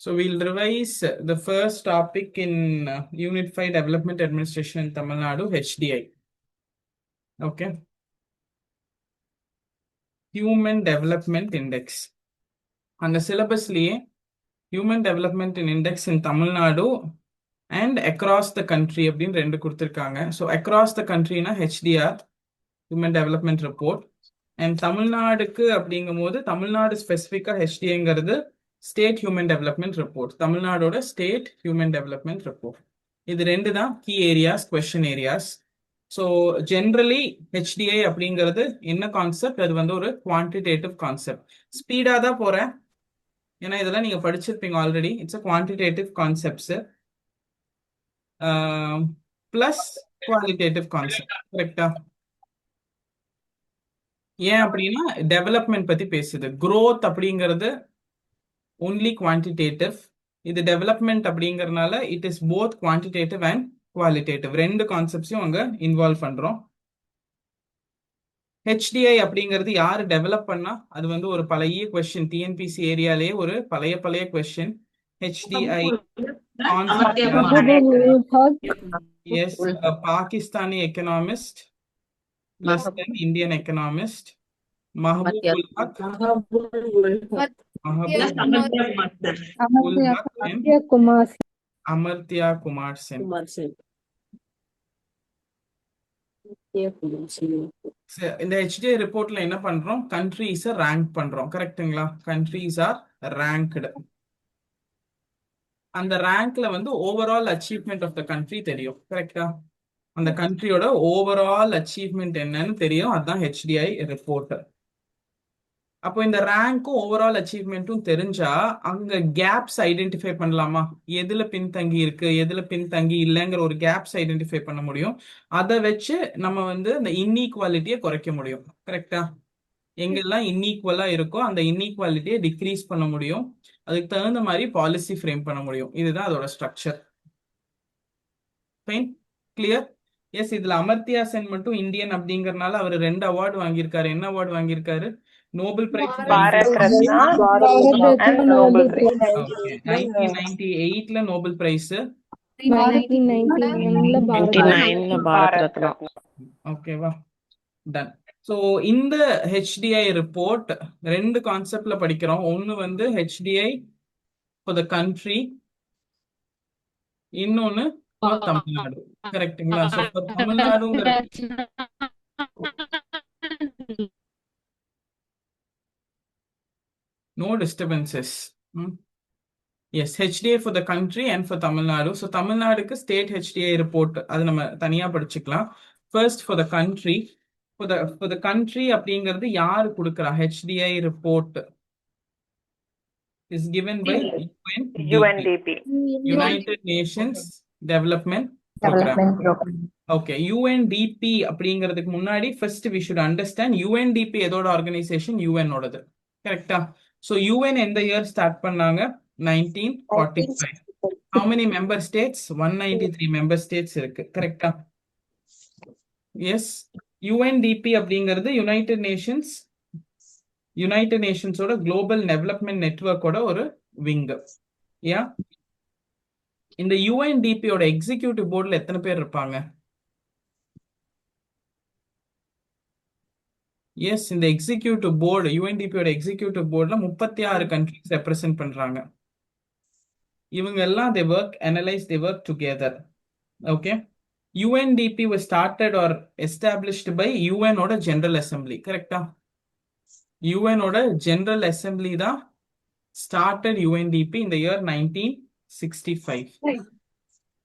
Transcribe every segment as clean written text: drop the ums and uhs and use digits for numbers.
So we'll revise the first topic in Unit 5 Development Administration in Tamil Nadu, HDI. Okay. Human Development Index. அந்த சிலபஸ்லயே human development index in Tamil Nadu and across the country அப்படின்னு ரெண்டு கொடுத்துருக்காங்க. So across the கண்ட்ரினா HDR human development report, and தமிழ்நாடுக்கு அப்படிங்கும் போது தமிழ்நாடு ஸ்பெசிஃபிக்காக ஹெச்டிஏங்கிறது ஸ்டேட் ஹியூமன் டெவலப்மெண்ட் ரிப்போர்ட், தமிழ்நாடோட ஸ்டேட் ஹியூமன் டெவலப்மெண்ட் ரிப்போர்ட். இது ரெண்டு தான் key areas, question areas. So generally HDI அப்படிங்கிறது என்ன கான்செப்ட்? அது வந்து ஒரு குவான்டிடேட்டிவ் கான்செப்ட். ஸ்பீடாக தான் போகிறேன் ஏன்னா இதெல்லாம் நீங்க படிச்சிருப்பீங்க already. It's a quantitative concepts plus qualitative concept. கரெக்டா? ஏன் அப்படின்னா டெவலப்மெண்ட் பத்தி பேசுது. growth அப்படிங்கிறது ஒன்லி குவான்டிடேட்டிவ், இது டெவலப்மெண்ட் அப்படிங்கறதுனால it is both quantitative and qualitative, ரெண்டு கான்செப்ட்ஸையும் அங்க இன்வால்வ் பண்றோம். ஹெச்டிஐ அப்படிங்கிறது யாரு டெவலப் பண்ணா? அது வந்து ஒரு பழைய கொஸ்டின், டிஎன்பிசி ஏரியாலேயே ஒரு பழைய question. HDI yes, a Pakistani economist less than Indian economist, Mahbub ul Haq and Amartya Kumar Sen. இந்த HDI ரிப்போர்ட்ல என்ன பண்றோம்? கண்ட்ரீஸை ரேங்க் பண்றோம். கரெக்ட்டுங்களா? Countries are ranked. அந்த ரேங்க்ல வந்து overall achievement of the country தெரியும். கரெக்டா? அந்த கண்ட்ரியோட ஓவரால் அச்சீவ்மெண்ட் என்னன்னு தெரியும். அதுதான் HDI ரிப்போர்ட். அப்போ இந்த ரேங்க்கும் ஓவரால் அச்சீவ்மெண்ட்டும் தெரிஞ்சா அங்க கேப்ஸ் ஐடென்டிஃபை பண்ணலாமா? எதுல பின்தங்கி இருக்கு, எதுல பின்தங்கி இல்லைங்கிற ஒரு கேப்ஸ் ஐடென்டிஃபை பண்ண முடியும். அதை வச்சு நம்ம வந்து இந்த இன்இக்வாலிட்டியை குறைக்க முடியும். கரெக்டா? எங்கெல்லாம் இன்ஈக்குவலா இருக்கோ அந்த இன்ஈக்குவாலிட்டியை டிக்ரீஸ் பண்ண முடியும். அதுக்கு தகுந்த மாதிரி பாலிசி ஃப்ரேம் பண்ண முடியும். இதுதான் அதோட ஸ்ட்ரக்சர். Fine, clear? எஸ், இதுல அமர்த்தியா சென் மட்டும் இந்தியன் அப்படிங்கறதுனால அவர் 2 அவார்டு வாங்கியிருக்காரு. என்ன அவார்டு வாங்கியிருக்காரு? நோபல் பிரைஸ் 1998ல நோபல் பிரைஸ், ஓகேவா? டன். ஸோ இந்த ஹெச்டிஐ ரிப்போர்ட் ரெண்டு கான்செப்ட்ல படிக்கிறோம். ஒன்னு வந்து ஹெச்டிஐ ஃபார் த கண்ட்ரி, இன்னொன்னு ஃபார் தமிழ்நாடு. கரெக்ட்டுங்களா? ஸோ ஃபார் தமிழ்நாடுங்கிற no disturbances. Yes, HDI for the country and for Tamil Nadu. So Tamil Naduக்கு state HDI report அது நம்ம தனியா படிச்சுக்கலாம். First for the country, for the country அப்படிங்கிறது யாரு கொடுக்கறா? HDI report is given by UNDP, United Nations Development Program. Okay, UNDP அப்படிங்கிறதுக்கு முன்னாடி first we should understand UNDP எதோட organisation? UN ஓடது. கரெக்டா? So UN எந்த இயர் ஸ்டார்ட் பண்ணாங்க? 1945. How many member states? 193 member states இருக்கு. கரெக்டா? எஸ், UNDP அப்படிங்கிறது United நேஷன்ஸோட global development நெட்வொர்க்கோட ஒரு விங். யா, இந்த UNDPயோட எக்ஸிக்யூட்டிவ் போர்டுல எத்தனை பேர் இருப்பாங்க? எஸ், இந்த எக்ஸிக்யூட்டிவ் போர்டு, UNDPயோட எக்ஸிக்யூட்டிவ் போர்டுல 36 கண்ட்ரிஸ் ரெப்ரசென்ட் பண்றாங்க. இவங்க எல்லாம் they work, analyze, they work together. Okay, UNDP was started or established by UN ஓட General Assembly. கரெக்டா? UN ஓட General Assembly தான் started UNDP in the year 1965.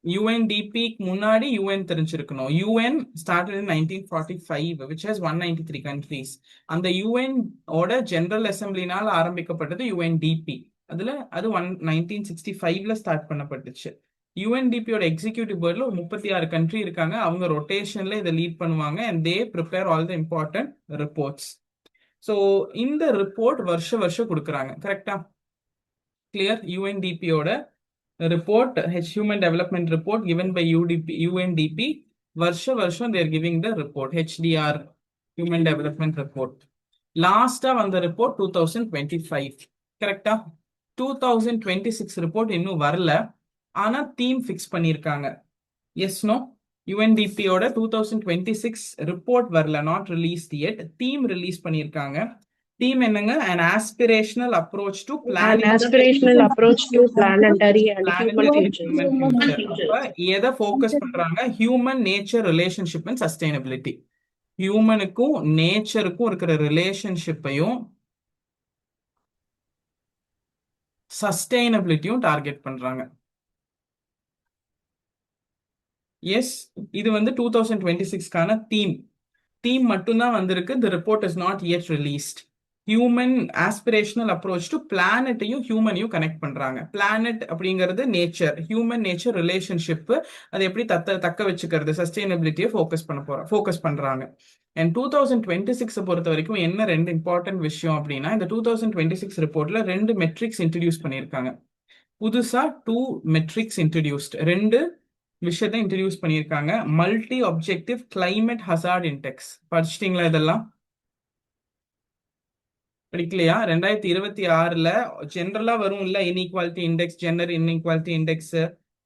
UNDP முன்னாடி UN தெரிஞ்சிருக்கணும். UN started in 1945 which has 193 countries. அந்த UN ஓட General Assemblyனால ஆரம்பிக்கப்பட்டது UNDP. அதுல அது 1965ல ஸ்டார்ட் பண்ணப்பட்டுச்சு. UNDPயோட எக்ஸிக்யூட்டிவ் போர்டுல 36 கண்ட்ரி இருக்காங்க. அவங்க ரொட்டேஷன்ல இதை லீட் பண்ணுவாங்க and they prepare all the important reports. So இந்த ரிப்போர்ட் வருஷம் கொடுக்குறாங்க. கரெக்டா? Clear? UNDPயோட report, Human Development Report given by UNDP, வருஷம் they are giving the report, HDR, Human Development Report. லாஸ்டா வந்த ரிப்போர்ட் 2025. கரெக்டா? 2026 ரிப்போர்ட் இன்னும் வரல, ஆனா தீம் ஃபிக்ஸ் பண்ணியிருக்காங்க. Yes no? யுஎன்டிபியோட 2026 ரிப்போர்ட் வரல, not released yet. Theme release பண்ணியிருக்காங்க. தீம் என்னங்க? an aspirational approach to An planning aspirational approach to planetary and human future. அப்ப எதை ஃபோக்கஸ் பண்றாங்க? Human nature relationship and sustainability. ஹியூமனுக்கும் நேச்சருக்கும் இருக்கிற ரிலேஷன்ஷிப்பையும் சஸ்டைனபிலிட்டியும் டார்கெட் பண்றாங்க. எஸ், இது வந்து 2026க்கான தீம் மட்டும்தான் வந்திருக்கு. The report is not yet released. Human aspirational approach to பிளானட்டையும் ஹியூமனையும் கனெக்ட் பண்றாங்க. பிளானட் அப்படிங்கிறது நேச்சர், ஹியூமன் நேச்சர் ரிலேஷன்ஷிப், அதை எப்படி தக்க வச்சுக்கிறது, சஸ்டைனபிலிட்டியை ஃபோக்கஸ் பண்றாங்க. அண்ட் 2026 பொறுத்த வரைக்கும் என்ன ரெண்டு இம்பார்ட்டன்ட் விஷயம் அப்படின்னா, இந்த 2026 ரிப்போர்ட்ல 2 மெட்ரிக்ஸ் இன்ட்ரடியூஸ் பண்ணியிருக்காங்க. புதுசா 2 மெட்ரிக்ஸ் இன்ட்ரடியூஸ்ட், 2 விஷயத்தை இன்ட்ரடியூஸ் பண்ணியிருக்காங்க. Multi objective climate hazard index. படிச்சிட்டீங்களா? இதெல்லாம் படிக்கலையா? 2026ல ஜென்ரலா வரும் இல்ல, inequality index, gender inequality index,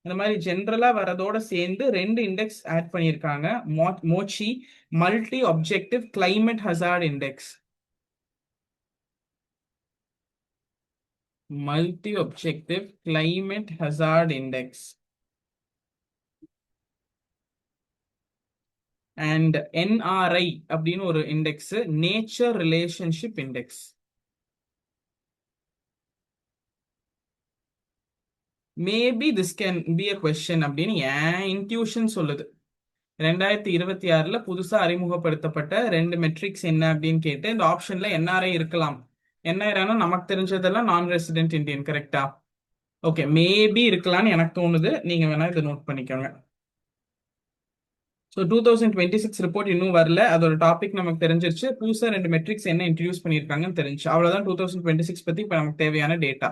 அந்த மாதிரி ஜென்ரலா வரதோட சேர்ந்து 2 இண்டெக்ஸ் ஆட் பண்ணியிருக்காங்க. MOCHI multi objective climate hazard index, multi objective climate hazard index and NRI அப்படின்னு ஒரு index, nature relationship index. Maybe this can be a question அப்படின்னு ஏன் இன்ட்யூஷன் சொல்லுது. 2026ல புதுசா அறிமுகப்படுத்தப்பட்ட 2 மெட்ரிக்ஸ் என்ன அப்படின்னு கேட்டு இந்த ஆப்ஷன்ல என்ஆர்ஐ இருக்கலாம். என்ஆர்ஐனா நமக்கு தெரிஞ்சதெல்லாம் நான் ரெசிடென்ட் இந்தியன், கரெக்டா? ஓகே, மேபி இருக்கலாம்னு எனக்கு தோணுது. நீங்க வேணா இதை நோட் பண்ணிக்கோங்க. ஸோ 2026 ரிப்போர்ட் இன்னும் வரல, அதோட டாபிக் நமக்கு தெரிஞ்சிருச்சு. புதுசா 2 மெட்ரிக்ஸ் என்ன இன்ட்ரடியூஸ் பண்ணியிருக்காங்கன்னு தெரிஞ்சு, அவ்வளவுதான் 2026 பத்தி இப்போ நமக்கு தேவையான டேட்டா.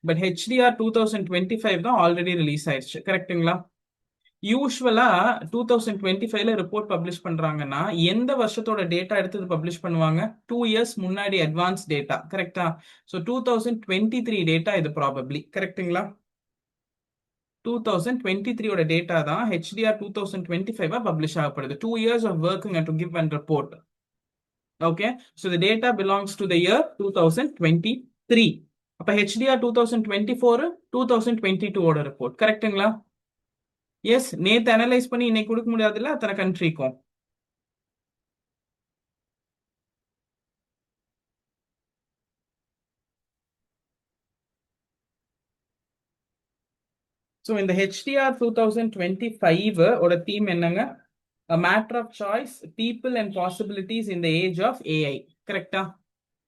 பட் ஹெச்டிஆர் 2025 தான் ஆல்ரெடி ரிலீஸ் ஆயிடுச்சு, கரெக்டுங்களா? யூஸ்வலா 2025ல ரிப்போர்ட் பப்ளிஷ் பண்றாங்கன்னா எந்த வருஷத்தோட டேட்டா எடுத்து பப்ளிஷ் பண்ணுவாங்க? 2 இயர்ஸ் முன்னாடி அட்வான்ஸ் டேட்டா, கரெக்டா? ஸோ 2023 டேட்டா இது ப்ராபப்ளி, கரெக்டுங்களா? 2023 டேட்டா தான் HDR 2025 publish ஆகப்படுது. 2 years of working and to give and report. Okay, so the data belongs to the year 2023. அப்ப ஹெச்டிஆர் 2024 2022 ஓட ரிப்போர்ட், கரெக்டுங்களா? எஸ், நேத்து அனலைஸ் பண்ணி இன்னைக்கு கொடுக்க முடியாதுல்ல அத்தனை கண்ட்ரிக்கும். ஸோ இந்த ஹெச்டிஆர் 2025 ஓட தீம் என்னங்க? A matter of choice, people and possibilities in the age of AI. கரெக்டா?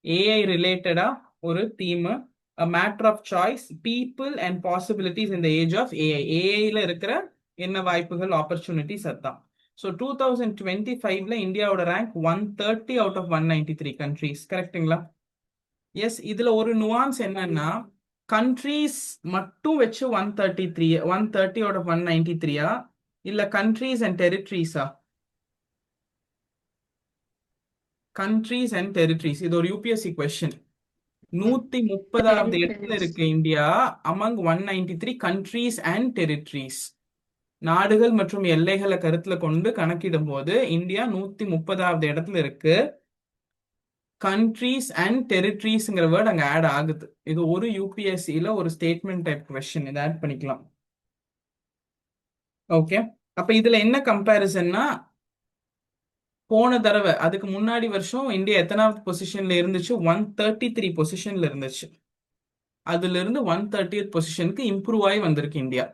AI ரிலேட்டடா ஒரு theme. A matter of choice, people and possibilities in the age of AI. AIல இருக்கிற என்ன வாய்ப்புகள், ஆப்பர்ச்சுனிட்டிஸ், அதான். ஸோ 2025ல இந்தியாவோட ரேங்க் 130 out of 193 கண்ட்ரிஸ், கரெக்டுங்களா? S, இதுல ஒரு நுவான்ஸ் என்னன்னா, கண்ட்ரீஸ் மட்டும் வச்சு 130 out of 193 இல்ல கண்ட்ரீஸ் அண்ட் டெரிட்டரிஸா? Countries and territories. இது ஒரு யூபிஎஸ்சி கொஸ்டின். 130வது இடத்துல இருக்கு India among 193 countries and territories. நாடுகள் மற்றும் எல்லைகளை கருத்துல கொண்டு கணக்கிடும் போது இந்தியா 130வது இடத்துல இருக்கு. கண்ட்ரீஸ் அண்ட் டெரிட்டரிஸ்ங்கிற வேர்ட் அங்க ஆட் ஆகுது. இது ஒரு யூபிஎஸ்சியில ஒரு ஸ்டேட்மெண்ட் டைப் கொஸ்டின், இதை ஆட் பண்ணிக்கலாம். ஓகே, அப்ப இதுல என்ன கம்பேரிசன்னா, போன தடவை அதுக்கு முன்னாடி வருஷம் இந்தியா எத்தனாவது பொசிஷன்ல இருந்துச்சு? 133 பொசிஷன்ல இருந்துச்சு. அதுல இருந்து 130th பொசிஷனுக்கு இம்ப்ரூவ் ஆகி வந்திருக்கு இந்தியா,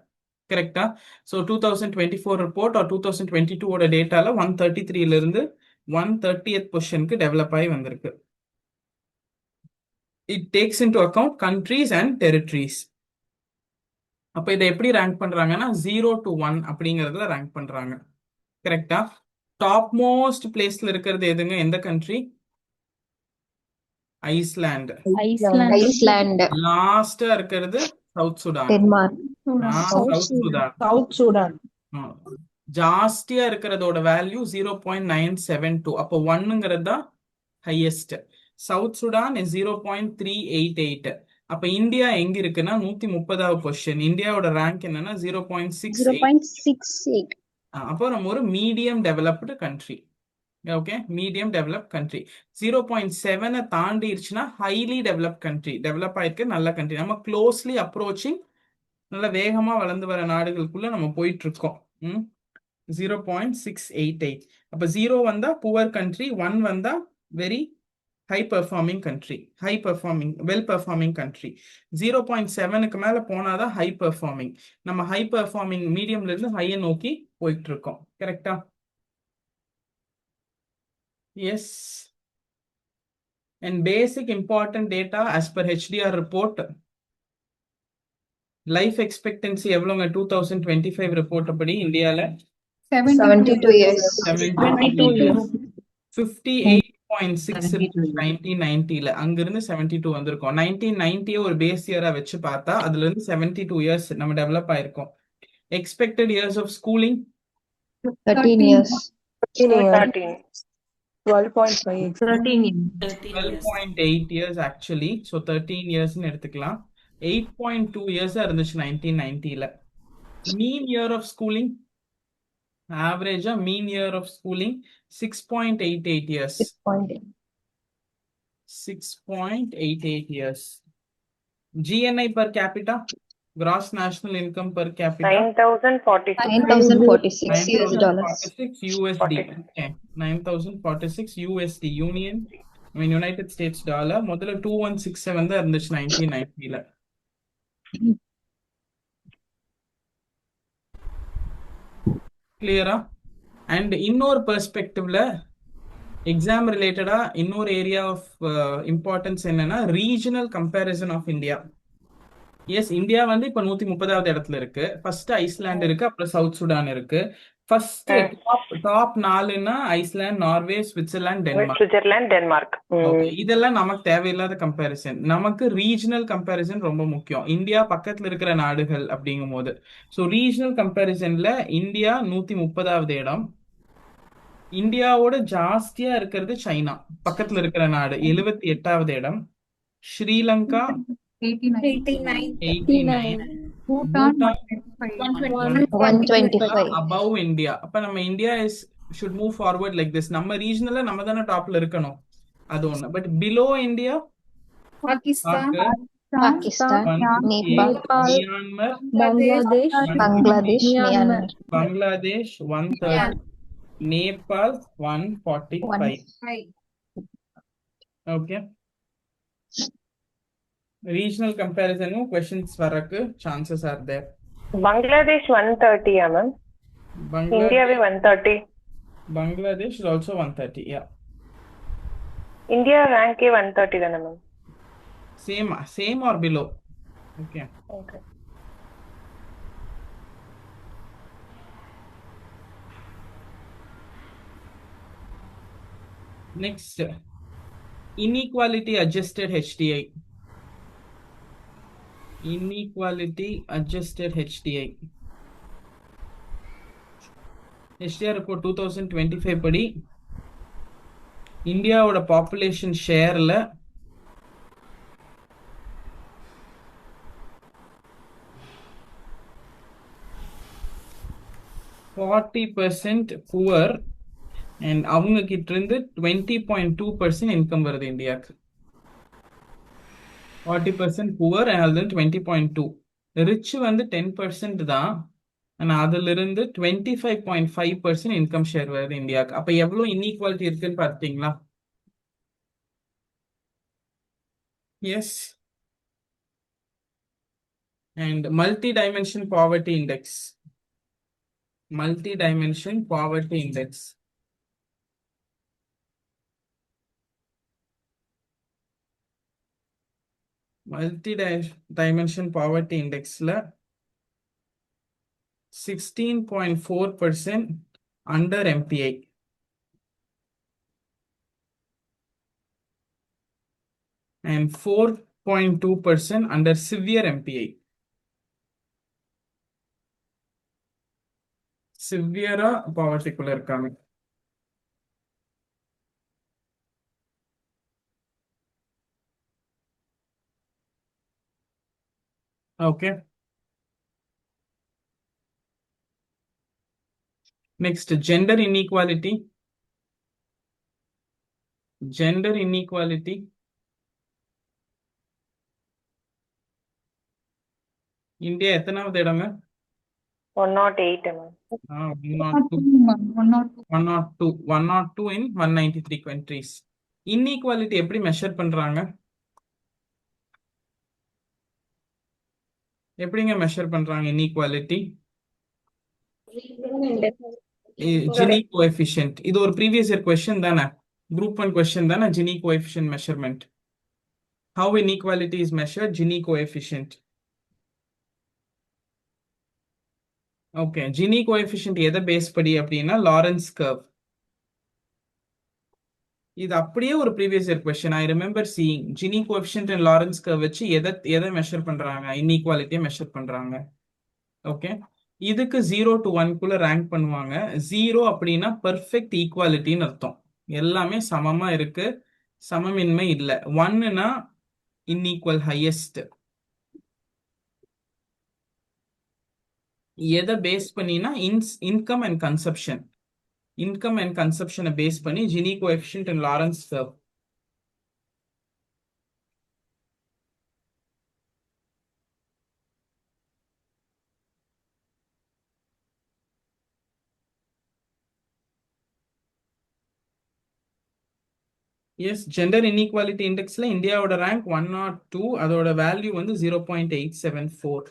கரெக்டா? ஸோ 2024 ரிப்போர்ட் ஆர் 2022 டேட்டால 133ல இருந்து 130th பொசிஷனுக்கு டெவலப் ஆகி வந்திருக்கு. It takes into account countries and territories. அப்ப இதை எப்படி ரேங்க் பண்றாங்கன்னா 0 to 1 அப்படிங்கறதுல ரேங்க் பண்றாங்க, கரெக்டா? டாப் மோஸ்ட் பிளேஸ்ல இருக்கிறது எதுங்க? எந்த கண்ட்ரி? ஐஸ்லாண்ட். லாஸ்டா இருக்கிறது சவுத் சுடான். South Sudan. ஜாஸ்தியா இருக்கிறதோட வேல்யூ 0.972. அப்போ 1ங்கிறது தான் ஹையஸ்ட். South Sudan is 0.388. அப்ப இந்தியா எங்க இருக்குன்னா 130வது பொசிஷன். இந்தியாவோட ரேங்க் என்னன்னா 0.68. 0.68. அப்போ நம்ம ஒரு medium developed country. Okay, medium develop country. 0.7 தாண்டிடுச்சுன்னா ஹைலி டெவலப் கண்ட்ரி, டெவலப் ஆயிருக்கு நல்ல கண்ட்ரி. நம்ம க்ளோஸ்லி அப்ரோச்சிங் நல்ல வேகமா வளர்ந்து வர நாடுகளுக்குள்ள நம்ம போயிட்டு இருக்கோம். 0.688. அப்ப 0 வந்தா புவர் கண்ட்ரி, 1 வந்தா very high performing country, high performing well performing country. 0.7க்கு மேல போனாதான் ஹை பெர்ஃபார்மிங். நம்ம ஹை பெர்ஃபார்மிங் மீடியம்ல இருந்து ஹையை நோக்கி போயிட்டு இருக்கோம். கரெக்டா? Yes. And basic important data as per HDR report, life expectancy எவ்வளோங்க 2025 ரிப்போர்ட் படி இந்தியால? 72 years. 72 years. 58.6 72 1990ல அங்கிருந்து 72 வந்திருக்கோம். 1990 ஒரு பேஸ் இயரா வச்சு பார்த்தா அதுல இருந்து 72 இயர்ஸ் நம்ம டெவலப் ஆயிருக்கோம். Expected years of schooling 13 years. 13. 12.5. 13 years. 12.8 years actually. So 13 இயர்ஸ்னு எடுத்துக்கலாம். 8.2 இயர்ஸா இருந்துச்சு 1990ல. மீன் இயர் ஆஃப் ஸ்கூலிங், ஆவரேஜா mean year of schooling 6.88 years. 6.8. 6.88 years. GNI per capita, gross national income per capita, 9,046. 9,046 US dollars. 9,046 USD. Okay, 9,046 USD, United States dollar. முதல்ல 2167 தான் இருந்துச்சு 1990ல. கிளியரா? அண்ட் இன்னொரு பெர்ஸ்பெக்டிவ்ல எக்ஸாம் ரிலேட்டடா இன்னொரு ஏரியா ஆஃப் இம்பார்ட்டன்ஸ் என்னன்னா regional comparison of India. Yes, India வந்து இப்ப 130வது இடத்துல இருக்கு. ஃபர்ஸ்ட் ஐஸ்லாண்ட் இருக்கு, அப்புறம் சவுத் சுடான் இருக்கு. ஃபர்ஸ்ட் டாப் 4ன்னா Iceland, Norway, Switzerland, Denmark. Switzerland, Denmark. Okay, இதெல்லாம் நமக்கு தேவையில்லாத கம்பேரிசன். நமக்கு ரீஜனல் கம்பேரிசன் ரொம்ப முக்கியம், இந்தியா பக்கத்துல இருக்கிற நாடுகள் அப்படிங்கும் போது. ஸோ ரீஜனல் கம்பேரிசன்ல இந்தியா 130வது இடம். இந்தியாவோட ஜாஸ்தியா இருக்கிறது சைனா, பக்கத்துல இருக்கிற நாடு, 78வது இடம். ஸ்ரீலங்கா 89. Bhutan 125. above India. அப்ப நம்ம India should move forward like this. நம்ம ரீஜனல்ல நம்ம தானே டாப்ல இருக்கணும், அது ஒண்ணு. But below India Pakistan, Pakistan, Nepal, Myanmar, Bangladesh, Myanmar. Bangladesh 130, Nepal 145. Okay, regional comparison questions வரக்கு chances are there. Bangladesh 130, ma'am. India Bangladesh, 130. Bangladesh is also 130. Yeah, India rank 130 தானே ma'am? same or below. Okay. Okay. Next, inequality adjusted HDI. Inequality adjusted HDI. HDI report 2025 படி இந்தியாவோட population ஷேர்ல 40% poor and அவங்க கிட்ட இருந்து 20.2% income வருது இந்தியாவுக்கு. 40% poor and அதுல 20.2. Rich வந்து 10% தான், ஆனா அதுல இருந்து 25.5% இன்கம் ஷேர் வருது இந்தியாவுக்கு. அப்ப எவ்வளவு இன்இக்வாலிட்டி இருக்குன்னு பார்த்தீங்களா? Yes. And multi dimension poverty index. மல்டி-dimension poverty index. Multi-dimension poverty indexல 16.4% under MPI. And 4.2% under severe MPI. சிவியரா பாவர்ட்டிக்குள்ள இருக்காங்க. Okay, next gender inequality. Gender inequality India எத்தனாவது இடங்க? 108 ma'am. 102. 102. 102 in 193 countries. இன்இக்வாலிட்டி எப்படி மெஷர் பண்றாங்க? எப்படிங்க மெஷர் பண்றாங்க இன்இக்வாலிட்டி? Gini coefficient. இது ஒரு ப்ரீவியஸ் இயர் கொஸ்டின் தானே, குரூப் 1 கொஸ்டின் தானே. Gini coefficient measurement. How inequality is measured? Gini coefficient. Okay, Gini coefficient எதை பேஸ் படி அப்படின்னா லாரன்ஸ் கர்வ். இது அப்படியே ஒரு previous year question. I remember seeing Gini coefficient and Lorenz curve வச்சு எதை மெஷர் பண்றாங்க? இன்இக்வாலிட்டியை மெஷர் பண்றாங்க. ஓகே, இதுக்கு 0 to 1 குள்ள ரேங்க் பண்ணுவாங்க. 0 அப்படின்னா பெர்ஃபெக்ட் ஈக்குவாலிட்டின்னு அர்த்தம், எல்லாமே சமமா இருக்கு, சமமின்மை இல்லை. 1னா இன்இக்வல், ஹையஸ்ட். எதை பேஸ் பண்ணினா income and consumption. Income and கன்சப்ஷனை பேஸ் பண்ணி Gini coefficient and Lorenz curve. Yes, gender inequality இண்டெக்ஸ்ல இந்தியாவோட ரேங்க் 102. அதோட வேல்யூ வந்து 0.874.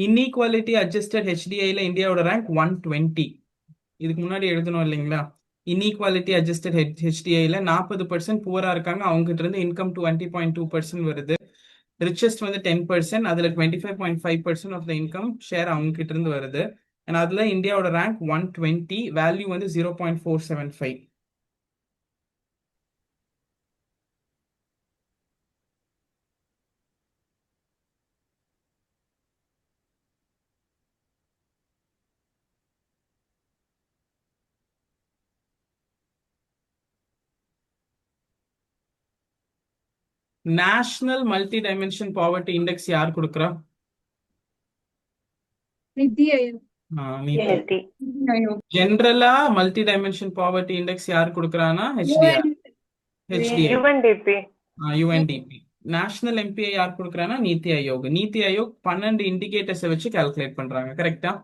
இன்இக்வாலிட்டி அட்ஜஸ்டட் ஹெச்டிஐல இந்தியாவோட ரேங்க் 120. இதுக்கு முன்னாடி எழுதணும் இல்லைங்களா? இன்இக்வாலிட்டி அட்ஜஸ்டட் ஹெச்டிஐல 40% புவரா இருக்காங்க, அவங்க கிட்ட இருந்து இன்கம் 20.2% வருது. ரிச்சஸ்ட் வந்து 10%, அதுல 25.5% ஆஃப் த இன்கம் ஷேர் அவங்க கிட்ட இருந்து வருது. அண்ட் அதுல இந்தியாவோட ரேங்க் 120, வேல்யூ வந்து 0.475. National multi dimension poverty index யார் கொடுக்குறா? நிதி ஆயோக். NSD. ஜென்ரலா மல்டி டைமென்ஷன் பாவர்ட்டி இண்டெக்ஸ் யார் கொடுக்குறானா? HDI. UNDP. UNDP. National MPI யார் கொடுக்குறானா? நீத்தி ஆயோக். நீத்தி ஆயோக் 12 இண்டிகேட்டர்ஸ் வச்சு கால்குலேட் பண்றாங்க, கரெக்டா?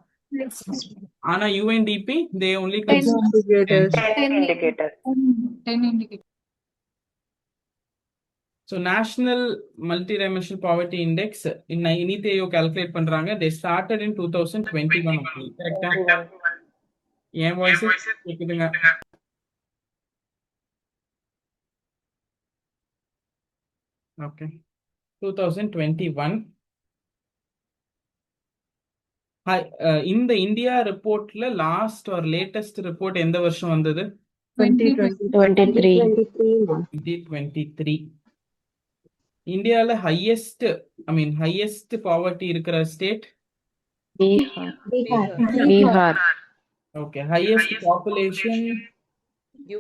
ஆனா UNDP they only 10 indicators. 10 indicators. So national multi-dimensional poverty index in Niti Aayog calculate பண்றாங்க. They started in 2021 only, correct? என் வாய்ஸ் கேக்குதுங்க? ஓகே, 2021. இந்த இந்தியா ரிப்போர்ட்ல லாஸ்ட் ஆர் லேட்டஸ்ட் ரிப்போர்ட் எந்த வருஷம் வந்தது? 2023. இந்தியால ஹையஸ்ட் பாவர்ட்டி இருக்கிற state Bihar. Okay, highest population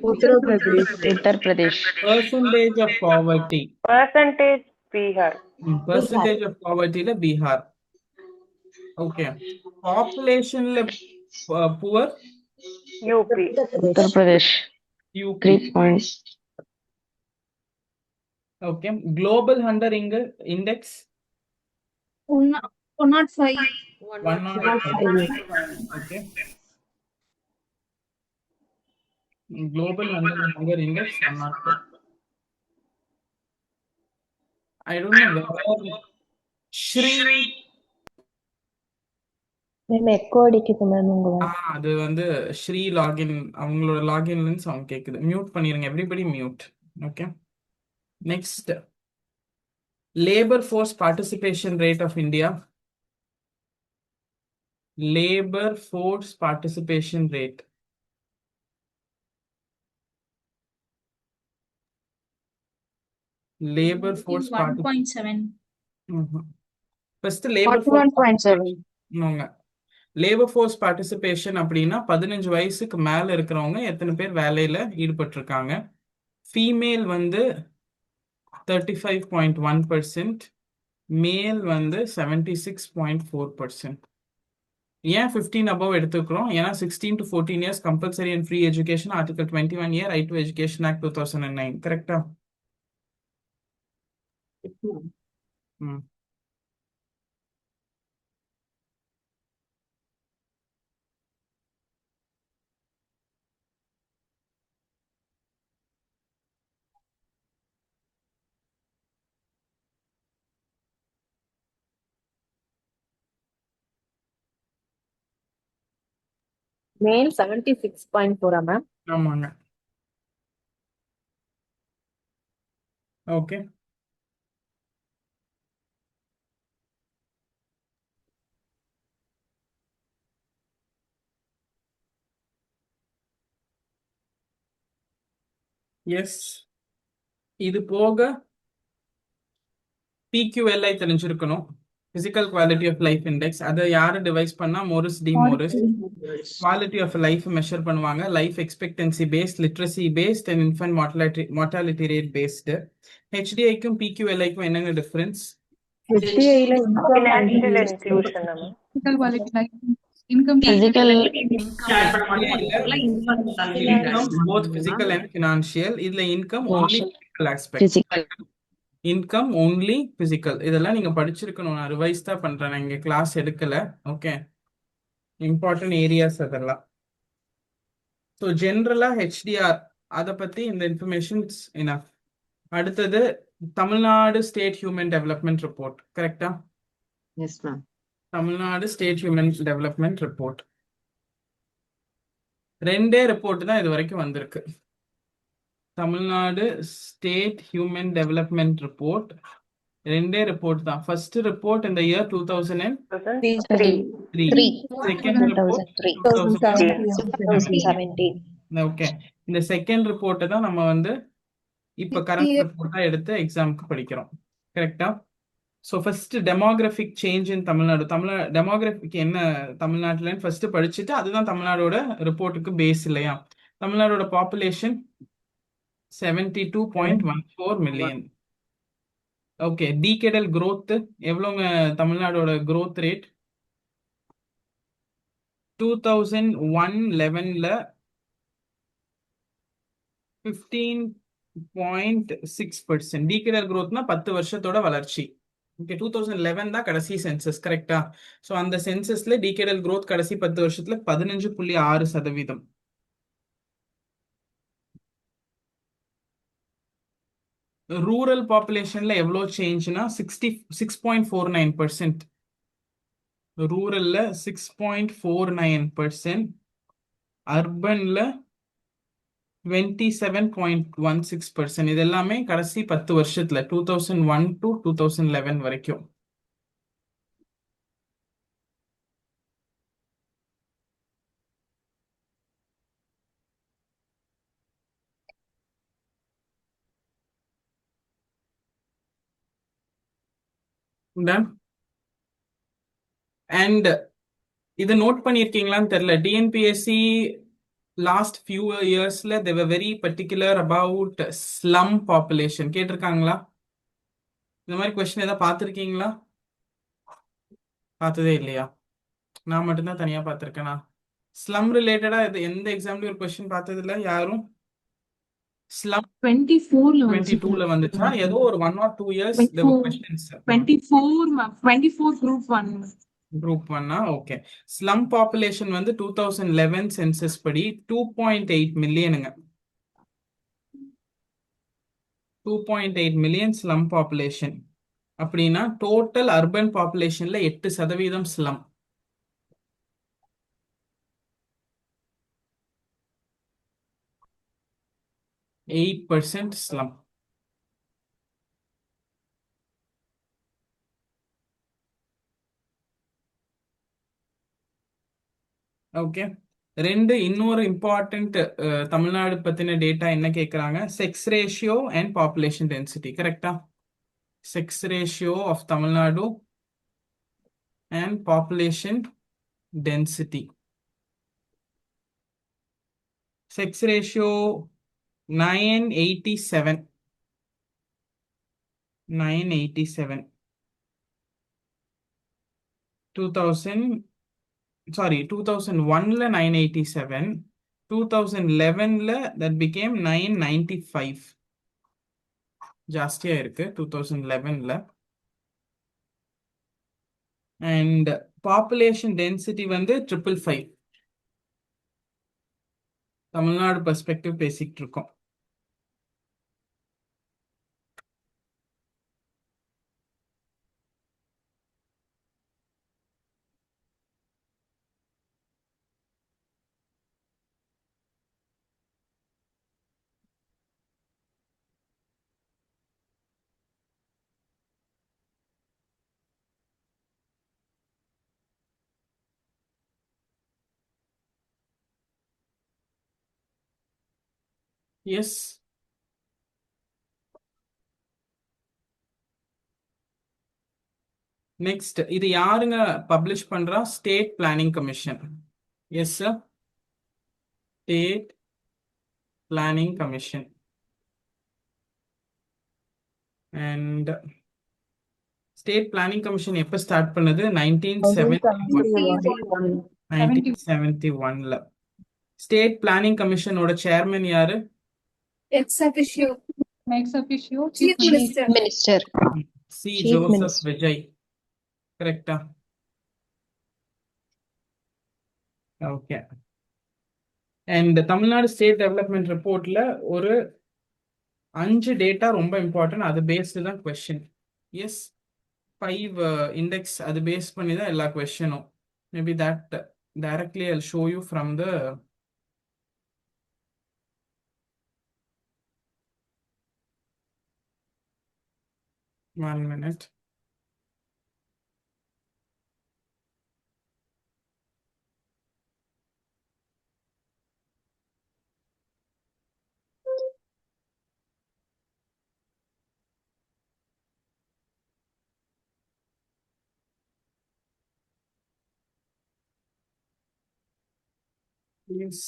Uttar Pradesh. percentage of poverty. Percentage Bihar. Percentage of poverty ல பீகார். ஓகே, பாப்புலேஷன்ல poor UP. Uttar Pradesh UP. 3 okay, global hunger index 105. 105. Okay, global hunger index 105. I don't know whether ஸ்ரீ echo அடிக்குது ma'am உங்க அது வந்து Sri login, அவங்களோட லாகின்ல sound கேக்குது. மியூட் பண்ணிருங்க, everybody mute. Okay, next labour force participation rate of India. Labour force participation rate. Labour force 1.7. First labour 41.7. Labour force participation அப்படின்னா 15 வயசுக்கு மேல இருக்கிறவங்க எத்தனை பேர் வேலையில ஈடுபட்டிருக்காங்க. ஃபீமேல் வந்து 35.1%. மேல் வந்து 76.4%. ஏன் 15 above எடுத்துக்கிறோம்? ஏன்னா 16 to 14 years compulsory and free education, Article 21A, Right to Education Act 2009. கரெக்டா? ம். Male 76.4, ma'am. ஆமாங்க. ஓகே. எஸ். இது போக PQLI தெரிஞ்சிருக்கணும். Physical quality of life index. அதை யாரு டிவைஸ் பண்ணா? Morris D Morris. Quality of life measure பண்ணுவாங்க. Life expectancy based, literacy based and infant mortality rate based. HDIக்கும் PQLIக்கும் என்னங்க டிஃபரன்ஸ்? HDI-ல Financial inclusion, ma'am. Physical quality like income. Physical income both physical and financial. இதுல income only physical aspect. physical income only physical. இதெல்லாம் நீங்க படிச்சிருக்கணும். நான் revise தான் பண்றேன், நான் இங்க கிளாஸ் எடுக்கல. ஓகே, இம்பார்ட்டன்ட் ஏரியாஸ் அதெல்லாம். ஸோ ஜென்ரலா HDR அதை பத்தி இந்த இன்ஃபர்மேஷன்ஸ் இனஃப். அடுத்தது Tamil Nadu state human development report. கரெக்டா? yes ma'am Tamil Nadu state human development report. ரெண்டே ரிப்போர்ட் தான் இது வரைக்கும் வந்திருக்கு. Tamil Nadu state human development report ரெண்டே ரிப்போர்ட் தான். ஃபர்ஸ்ட் ரிப்போர்ட் இந்த இயர் 2003. 2003. Second report 2017. ஓகே. இந்த செகண்ட் ரிப்போர்ட்டை தான் நம்ம வந்து இப்ப கரண்ட் ரிப்போர்ட்டா எடுத்து எக்ஸாமுக்கு படிக்கிறோம். கரெக்டா? So first demographic change in Tamil Nadu. Demographic என்ன தமிழ்நாட்டிலன்னு ஃபர்ஸ்ட் படிச்சுட்டு அதுதான் தமிழ்நாடோட ரிப்போர்ட்டுக்கு பேஸ் இல்லையா? தமிழ்நாடோட பாப்புலேஷன் 72.14 மில்லியன். ஓகே. டீகேடல் growth எவ்வளோங்க தமிழ்நாடோட growth ரேட்? 2011ல 15.6%. டீகேடல் growthனா 10 வருஷத்தோட வளர்ச்சி. ஓகே, 2011 தான் கடைசி சென்சஸ். கரெக்டா? ஸோ அந்த சென்சஸ்ல டீகேடல் growth கடைசி 10 வருஷத்துல 15.6%. ரூரல் பாப்புலேஷன்ல எவ்வளோ சேஞ்ச்னா 6.49%. ரூரல்ல 6.49%. அர்பன்ல 27.16%. இது எல்லாமே கடைசி 10 வருஷத்துல 2001 to 2011 வரைக்கும். அண்ட் இதை நோட் பண்ணியிருக்கீங்களான்னு தெரியல. டிஎன்பிஎஸ்சி லாஸ்ட் ஃபியூ இயர்ஸ்ல they were very particular about slum population. கேட்டிருக்காங்களா? இந்த மாதிரி கொஸ்டின் ஏதாவது பார்த்துருக்கீங்களா? பார்த்ததே இல்லையா? நான் மட்டும்தான் தனியா பார்த்துருக்கேனா? ஸ்லம் ரிலேட்டடா இது எந்த எக்ஸாம்லயும் ஒரு கொஸ்டின் பார்த்தது இல்லை யாரும்? ஸ்லம் 22ல வந்துச்சா? ஏதோ ஒரு 1 or 2 years there were questions. 24 group 1. Group 1. Okay. Slum population வந்து 2011 சென்சஸ் படி 2.8 மில்லியனுங்க. 2.8 மில்லியன் ஸ்லம் பாப்புலேஷன். அப்படின்னா டோட்டல் அர்பன் பாப்புலேஷன்ல 8% ஸ்லம். %8 ஸ்லம். ஓகே. இன்னொரு இம்பார்ட்டன்ட் தமிழ்நாடு பத்தின டேட்டா என்ன கேட்குறாங்க? Sex ratio and population density. கரெக்டா? Sex ratio of Tamil Nadu and population density. Sex ratio 987. 987. 2001ல 987, 2011ல that became 995. ஜாஸ்தியா இருக்கு 2011ல. அண்ட் பாப்புலேஷன் டென்சிட்டி வந்து 555. தமிழ்நாடு பெர்ஸ்பெக்டிவ் பேசிக்கிட்டு இருக்கோம். எஸ், நெக்ஸ்ட் இது யாருங்க பப்ளிஷ் பண்றா? State planning commission. Yes sir, state planning commission. And state planning commission எப்ப ஸ்டார்ட் பண்ணது? 1971ல. ஸ்டேட் பிளானிங் கமிஷனோட சேர்மன் யாரு? Ex officio. Ex officio Chief Minister. Minister. C Chief Joseph Minister. Vijay. கரெக்டா? Okay. And Tamil Nadu state development ரிப்போர்ட்ல ஒரு 5 data ரொம்ப important. அது பேஸ்டு தான் கொஸ்டின். எஸ், 5 இண்டெக்ஸ் அது பேஸ் பண்ணி தான் எல்லா கொஸ்டினும். Maybe that directly I show you from the one minute. Yes.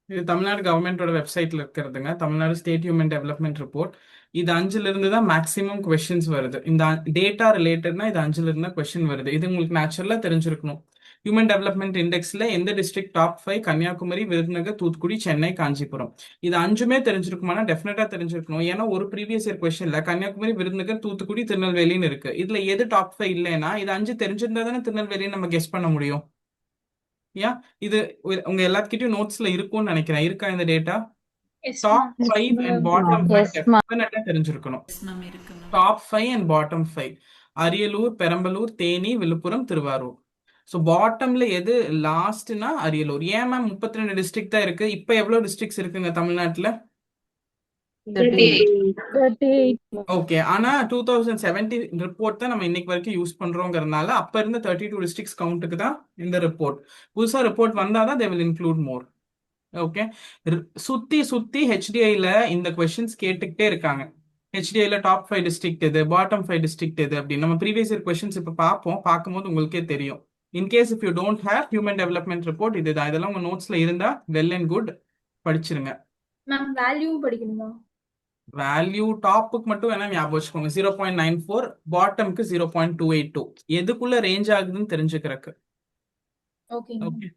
இது தமிழ்நாடு கவர்மெண்டோட வெப்சைட்ல இருக்கிறதுங்க. Tamil Nadu state human development report. இது 5ல இருந்து தான் மேக்ஸிமம் கொஸ்டின்ஸ் வருது. இந்த டேட்டா ரிலேட்டட்னா இது 5ல இருந்து தான் கொஸ்டின் வருது. இது உங்களுக்கு நேச்சுரலா தெரிஞ்சிருக்கணும். ஹியூமன் டெவலப்மெண்ட் இண்டெக்ஸ்ல எந்த டிஸ்ட்ரிக்ட் டாப் 5? கன்னியாகுமரி, விருதுநகர், தூத்துக்குடி, சென்னை, காஞ்சிபுரம். இது 5மே தெரிஞ்சிருக்குமானா டெஃபினட்டா தெரிஞ்சிருக்கணும். ஏன்னா ஒரு ப்ரீவியஸ் இயர் கொஸ்டின்ல கன்னியாகுமரி, விருதுநகர், தூத்துக்குடி, திருநெல்வேலின்னு இருக்கு. இதுல எது டாப் 5 இல்லைன்னா இது 5 தெரிஞ்சிருந்தா தானே திருநெல்வேலின்னு நம்ம கெஸ் பண்ண முடியும். இது உங்க எல்லாத்துக்கிட்டையும் நோட்ஸ்ல இருக்கும்னு நினைக்கிறேன். இருக்கா இந்த டேட்டா? டாப் 5 அண்ட் பாட்டம் 5 டெஃபினட்டா தெரிஞ்சிருக்கணும். Top 5 and bottom 5: Ariyalur, Perambalur, Theni, Villupuram, Thiruvarur. So பாட்டம்ல எது லாஸ்ட்னா அரியலூர். ஏன் மேம் 32 டிஸ்ட்ரிக்ட் தான் இருக்கு? இப்போ எவ்வளவு டிஸ்ட்ரிக்ட்ஸ் இருக்குங்க தமிழ்நாட்டுல? 38. ஓகே. ஆனா 2017 ரிப்போர்ட் தான் நம்ம இன்னைக்கு வரைக்கும் யூஸ் பண்றோங்கிறதுனால அப்ப இருந்த 32 டிஸ்ட்ரிக்ட்ஸ் கவுண்ட்டுக்கு தான் இந்த ரிப்போர்ட். புதுசா ரிப்போர்ட் வந்தாதான் they will include more. Okay. சுத்தி சுத்தி ஹெச்டிஐல இந்த கொஸ்டின்ஸ் கேட்டுக்கிட்டே இருக்காங்க. ஹெச்டிஐல டாப் 5 டிஸ்ட்ரிக்ட் எது, பாட்டம் 5 டிஸ்ட்ரிக்ட் எது அப்படின்னு நம்ம ப்ரீவியஸ் இயர் கொஸ்டின்ஸ் இப்ப பார்ப்போம். பார்க்கும்போது உங்களுக்கே தெரியும். In case if you don't have human development report இதுதான். இதெல்லாம் உங்க நோட்ஸ்ல இருந்தா வெல் அண்ட் குட், படிச்சிருங்க. மேம் வேல்யூ படிக்கணுமா? வேல்யூ டாப்புக்கு மட்டும் வேணா ஞாபகம் வச்சுக்கோங்க. 0.94, பாட்டம்க்கு 0.282. எதுக்குள்ள ரேஞ்ச் ஆகுதுன்னு தெரிஞ்சுக்கிறதுக்கு. ஓகே. ஓகே.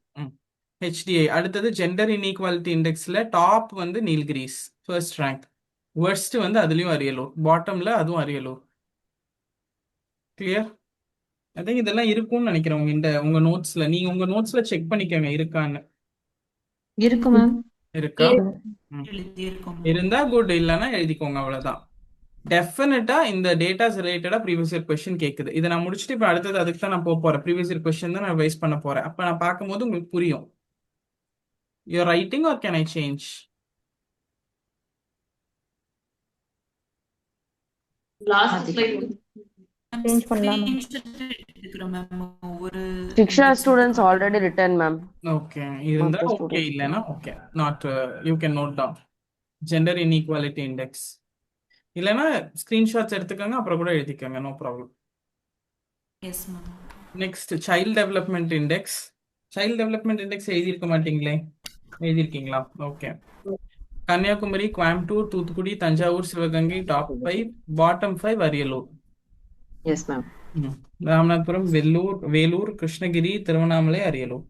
ஹெச்டிஐ. அடுத்தது ஜெண்டர் இன்இக்வாலிட்டி இண்டெக்ஸ்ல டாப் வந்து நீல்கிரிஸ் ஃபர்ஸ்ட் ரேங்க். worst வந்து அதுலயும் அரியலூர். பாட்டம்ல அதுவும் அரியலூர். கிளியர்? ஐ திங்க் இதெல்லாம் இருக்கும்னு நினைக்கிறேன் உங்க நோட்ஸ்ல. நீங்க உங்க நோட்ஸ்ல செக் பண்ணிக்கோங்க இருக்கான்னு. இருக்கு மேம். இருக்கா? இருந்தா குட், இல்லைன்னா எழுதிக்கோங்க, அவ்வளவுதான். டெஃபினட்டா இந்த டேட்டாஸ் ரிலேட்டடா ப்ரீவியஸ் இயர் கொஸ்டின் கேக்குது. இதை நான் முடிச்சுட்டு இப்ப அடுத்தது அதுக்கு தான் நான் போக போறேன். ப்ரீவியஸ் இயர் கொஸ்டின் தான் நான் வைஸ் பண்ண போறேன். அப்ப நான் பார்க்கும்போது உங்களுக்கு புரியும். You're writing or can I change? Change பண்ணலாம். Shiksha students already written ma'am. Okay. இருந்தா Mother ஓகே, students. இல்லைன்னா okay. Not you can note down gender inequality index. இல்லைன்னா ஸ்கிரீன்ஷாட்ஸ் எடுத்துக்கோங்க, அப்புறம் கூட எழுதிக்கோங்க, no problem. Next child development index. Child development index எழுதியிருக்க மாட்டீங்களே? எழுதியிருக்கீங்களா? Okay. Kanyakumari, Coimbatore, Thoothukudi, Thanjavur, Sivaganga top 5, bottom 5 Ariyalur. Yes ma'am. Ramanathapuram, Vellore, Krishnagiri, Tiruvannamalai, Ariyalur.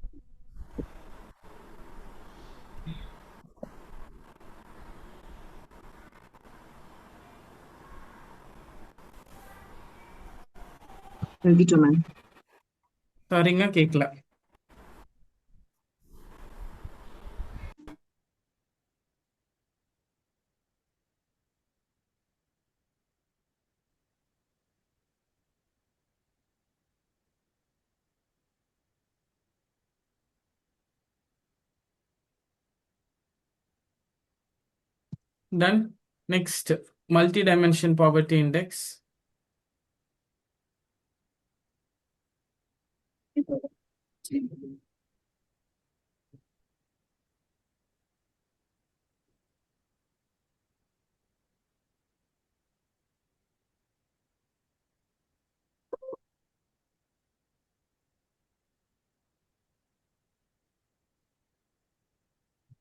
Ma'am. சரிங்க, கேட்கல. Done. Next, multi-dimension poverty index.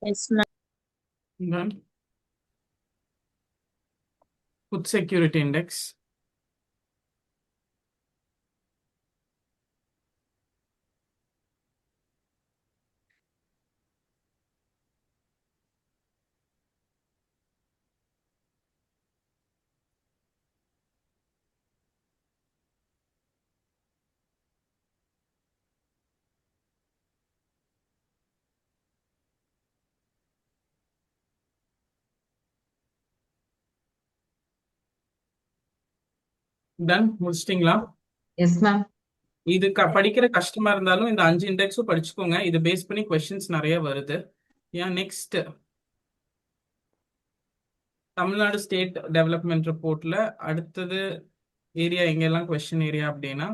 Yes, ma'am. Done. Food security index. Done. முடிச்சிட்டிங்களா? Yes ma'am. இது படிக்கிற கஷ்டமா இருந்தாலும் இந்த 5 இண்டெக்ஸும் படிச்சுக்கோங்க. இது பேஸ் பண்ணி கொஸ்டின்ஸ் நிறைய வருது. நெக்ஸ்ட், தமிழ்நாடு ஸ்டேட் டெவலப்மெண்ட் ரிப்போர்ட்ல அடுத்தது ஏரியா எங்கெல்லாம் கொஸ்டின் ஏரியா அப்படின்னா,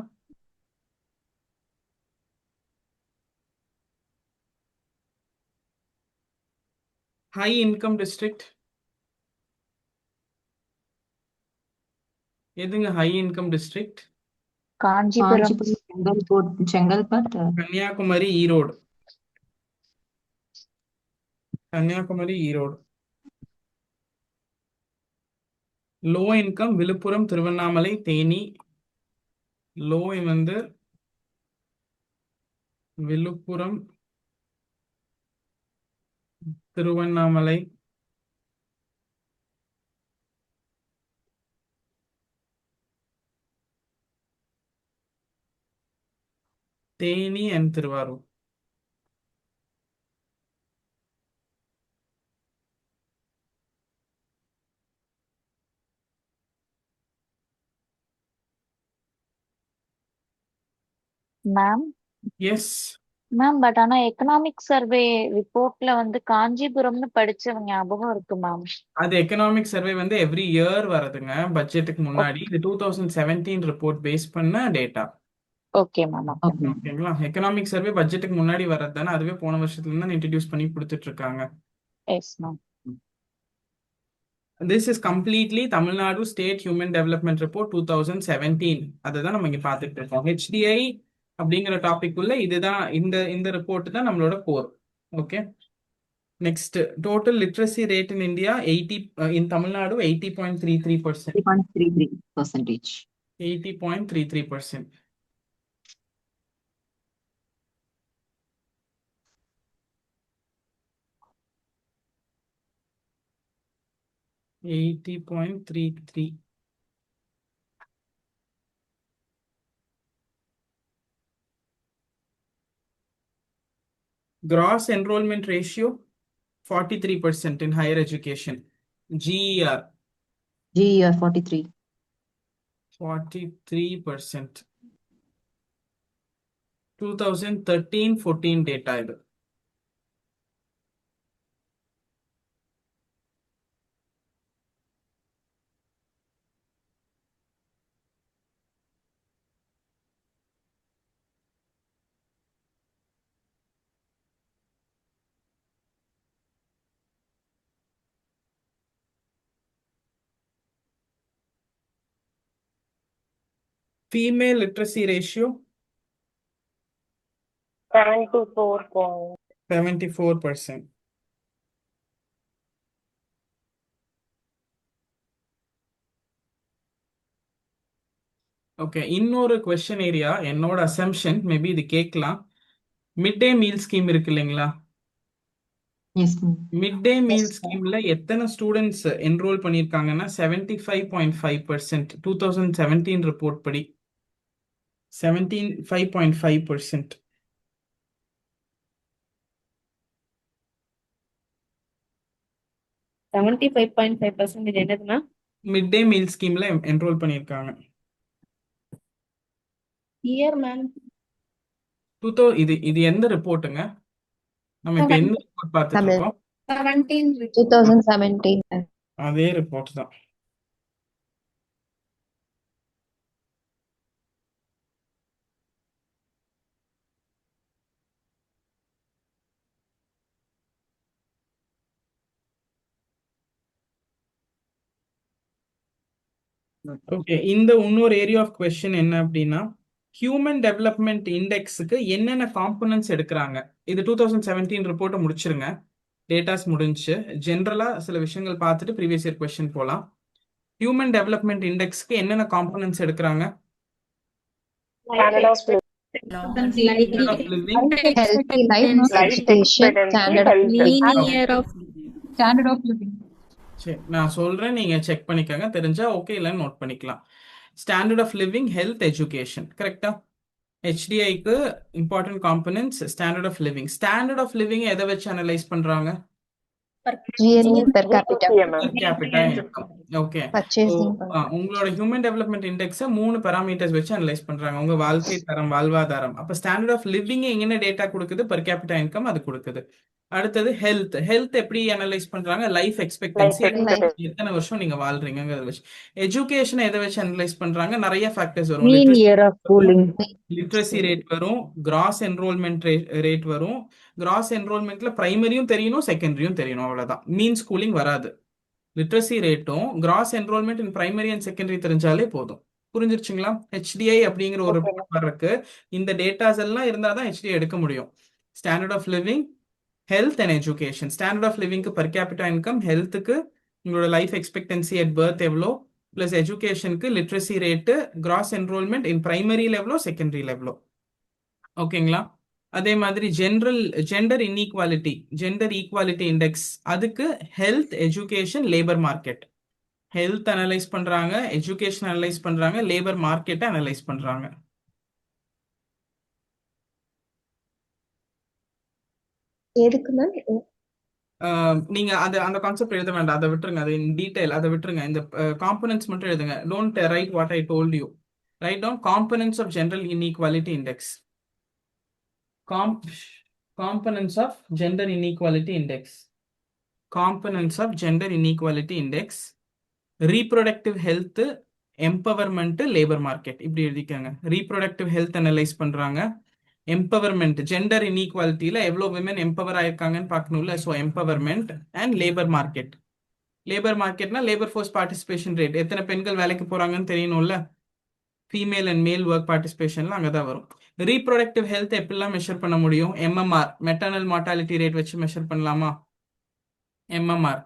ஹை இன்கம் டிஸ்ட்ரிக்ட். எதுங்க high income district? Kanchipuram. Chengalpattu. Kanyakumari, Erode. Kanyakumari, Erode. Low income Villupuram, Tiruvannamalai, Theni. Low வந்து Villupuram, Tiruvannamalai, Theni and Thiruvarur. Ma'am yes, ma'am but ஆனா எக்கனாமிக் சர்வே ரிப்போர்ட்ல வந்து காஞ்சிபுரம்னு படிச்சவங்க ஞாபகம் இருக்கு மேம். அது எக்கனாமிக் சர்வே வந்து எவ்ரி இயர் வருதுங்க, பட்ஜெட்டுக்கு முன்னாடி. இது 2017 ரிப்போர்ட் பேஸ் பண்ண டேட்டா. Okay ma'am. ஓகேங்களா? எக்கனாமிக் சர்வே பட்ஜெட்டுக்கு முன்னாடி வர்றது தானே, அதுவே போன வருஷத்துல இருந்து இன்ட்ரடியூஸ் பண்ணி கொடுத்துட்டு இருக்காங்க. Yes ma'am. This is completely Tamil Nadu state human development report 2017. அதுதான் நம்ம இங்க பார்த்துட்டு இருக்கோம். HDI அப்படிங்கிற டாபிக் உள்ள இதுதான், இந்த ரிப்போர்ட் தான் நம்மளோட core. Okay, next, total literacy rate in India 80, in Tamil Nadu 80.33%. 3.33%. 80.33%. Gross enrollment ratio 43% in higher education. GER GER 43. 43%. 2013-14 data இது. Female literacy ratio 74. 74%. ஓகே, இன்னொரு கொஸ்டின் ஏரியா என்னோட அசம்ஷன் மேபி இது கேட்கலாம். மிட் டே மீல் ஸ்கீம் இருக்கு இல்லைங்களா? Yes, ma'am. Mid day meal ஸ்கீம்ல எத்தனை students enrol பண்ணியிருக்காங்கன்னா 75.5%. 2017 ரிப்போர்ட் படி 75.5%. 75.5% என்னது மேம்? மிட் டே மீல் ஸ்கீம்ல என்ரோல் பண்ணியிருக்காங்க. Year ma'am. இது இது எந்த ரிப்போர்ட்டுங்க? நம்ம இப்ப எந்த ரிப்போர்ட் பார்த்துட்டு தமிழ். இருக்கோம்? 17 2017. அதே ரிப்போர்ட் தான். ஓகே, இந்த இன்னொரு ஏரியா ஆஃப் கொஸ்டின் என்ன அப்படின்னா, ஹியூமன் டெவலப்மெண்ட் இண்டெக்ஸுக்கு என்னென்ன காம்பனன்ட்ஸ் எடுக்கிறாங்க? இது 2017 ரிப்போர்ட்டை முடிச்சிருங்க. டேட்டாஸ் முடிஞ்சு ஜென்ரலா சில விஷயங்கள் பார்த்துட்டு ப்ரீவியஸ் இயர் கொஸ்டின் போகலாம். ஹியூமன் டெவலப்மெண்ட் இண்டெக்ஸ்க்கு என்னென்ன காம்பனன்ட்ஸ் எடுக்கிறாங்க? Standard of living, Standard of living, healthy life, education, standard of living. Linear of Standard of living. சரி, நான் சொல்றேன், நீங்க செக் பண்ணிக்கோங்க. தெரிஞ்சா ஓகே, இல்லைன்னு நோட் பண்ணிக்கலாம். Standard of living, health, education. கரெக்டா? HDIக்கு important components standard of living. Standard of living எதை வச்சு அனலைஸ் பண்றாங்க? GNA per capita, Per capita income. Okay, purchasing power. உங்களோட ஹியூமன் டெவலப்மெண்ட் இண்டெக்ஸை 3 பாராமீட்டர்ஸ் வச்சு அனலைஸ் பண்றாங்க. உங்க வாழ்க்கை தரம், வாழ்வாதாரம். அப்ப ஸ்டாண்டர்ட் ஆஃப் லிவிங் என்ன டேட்டா கொடுக்குது? per capita income அது கொடுக்குது. அடுத்தது ஹெல்த். ஹெல்த் எப்படி அனலைஸ் பண்றாங்க? லைஃப் எக்ஸ்பெக்டன்சி, எத்தனை வருஷம் நீங்க வாழ்றீங்கிறத வச்சு. எஜுகேஷன் எதை வச்சு அனலைஸ் பண்றாங்க? நிறைய ஃபேக்டர்ஸ் வரும். mean year of schooling. Literacy rate வரும், கிராஸ் என்ரோல்மெண்ட் ரேட் வரும். கிராஸ் என்ரோல்மெண்ட்ல பிரைமரியும் தெரியணும், செகண்டரியும் தெரியணும், அவ்வளவுதான். மீன் ஸ்கூலிங் வராது. லிட்ரஸி ரேட்டும் gross enrolment in primary and secondary தெரிஞ்சாலே போதும். புரிஞ்சிருச்சுங்களா? HDI அப்படிங்கிற ஒரு ரிப்போர்ட் வர்றதுக்கு இந்த டேட்டாஸ் எல்லாம் இருந்தாதான் HDI எடுக்க முடியும். Standard of living, health and education. Standard of லிவிங்க்கு per capita income, ஹெல்த்துக்கு உங்களோட லைஃப் எக்ஸ்பெக்டன்சி அட் பர்த் எவ்வளோ, பிளஸ் எஜுகேஷனுக்கு literacy rate, gross enrolment in primary லெவலோ செகண்டரி லெவலோ. ஓகேங்களா? அதே மாதிரி gender inequality, gender equality index, அதுக்கு health, education, labour market. Health analyse பண்றாங்க, எஜுகேஷன் அனலைஸ் பண்றாங்க, லேபர் மார்க்கெட்டை அனலைஸ் பண்றாங்க. எதுக்கு மேம்? நீங்க அந்த கான்செப்ட் எழுத வேண்டாம், அதை விட்டுருங்க. அது இன் டீடைல் அதை விட்டுருங்க. இந்த காம்பனன்ட்ஸ் மட்டும் எழுதுங்க. Don't write what I told you. Write down components of gender inequality index. Components of gender inequality index. Components of gender inequality index. Reproductive health, empowerment, labor market. இப்படி எழுதிக்காங்க. Reproductive health analyse பண்றாங்க. Empowerment, gender இன்இக்வாலிட்டியில எவ்வளோ women empower ஆயிருக்காங்கன்னு பார்க்கணும்ல. So empowerment and labour market. Labour மார்க்கெட்னா labour force participation rate, எத்தனை பெண்கள் வேலைக்கு போறாங்கன்னு தெரியணும்ல. ஃபீமேல் அண்ட் மேல் ஒர்க் பார்ட்டிசிபேஷன்லாம் அங்கே தான் வரும். ரீப்ரொடக்டிவ் ஹெல்த் எப்படிலாம் மெஷர் பண்ண முடியும்? MMR, மெட்டர்னல் மார்டாலிட்டி ரேட் வச்சு மெஷர் பண்ணலாமா? MMR.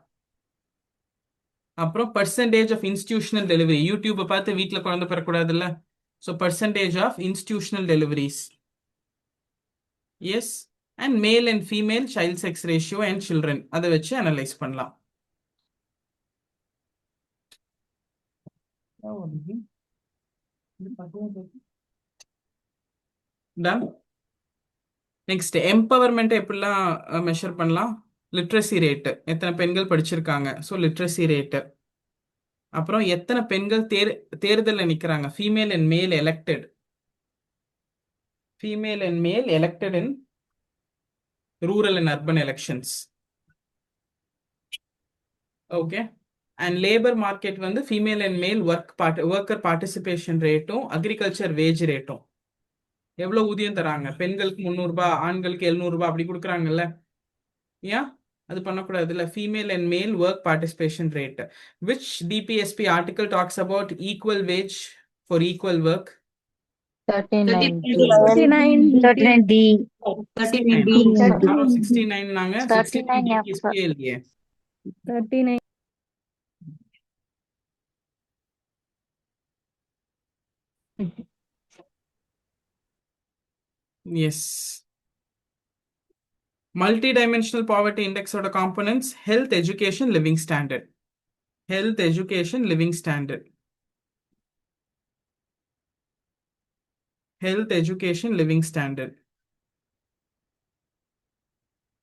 அப்புறம் பர்சன்டேஜ் ஆஃப் இன்ஸ்டிடியூஷனல் டெலிவரி. யூடியூப்பை பார்த்து வீட்டில் குழந்தை பெறக்கூடாதுல்ல. So percentage of institutional deliveries. Yes, and male and female child sex ratio and children, அதை வச்சு அனலைஸ் பண்ணலாம். டன். நெக்ஸ்ட் எம்பவர்மெண்ட் எப்படிலாம் மெஷர் பண்ணலாம்? லிட்ரஸி ரேட்டு, எத்தனை பெண்கள் படிச்சிருக்காங்க, ஸோ லிட்ரஸி ரேட்டு. அப்புறம் எத்தனை பெண்கள் தேர்தலில் நிற்கிறாங்க, ஃபீமேல் அண்ட் மேல் elected. Female and male elected in rural and urban elections. Okay. And labor market வந்து female and male worker participation ரேட்டும் agriculture wage ரேட்டும். எவ்வளோ ஊதியம் தராங்க? பெண்களுக்கு 300 ரூபாய், ஆண்களுக்கு 700 ரூபாய் அப்படி கொடுக்குறாங்கல்ல. ஏன் அது பண்ணக்கூடாது இல்லை? Female and male work participation rate. Which DPSP article talks about equal wage for equal work? 39D. 69 நாங்க 69 DPSP இல்லையே. 39. எஸ். மல்டி-டைமென்ஷனல் பாவர்ட்டி இண்டெக்ஸோட components health, education, living standard. Health, education, living standard. Health, education, living standard.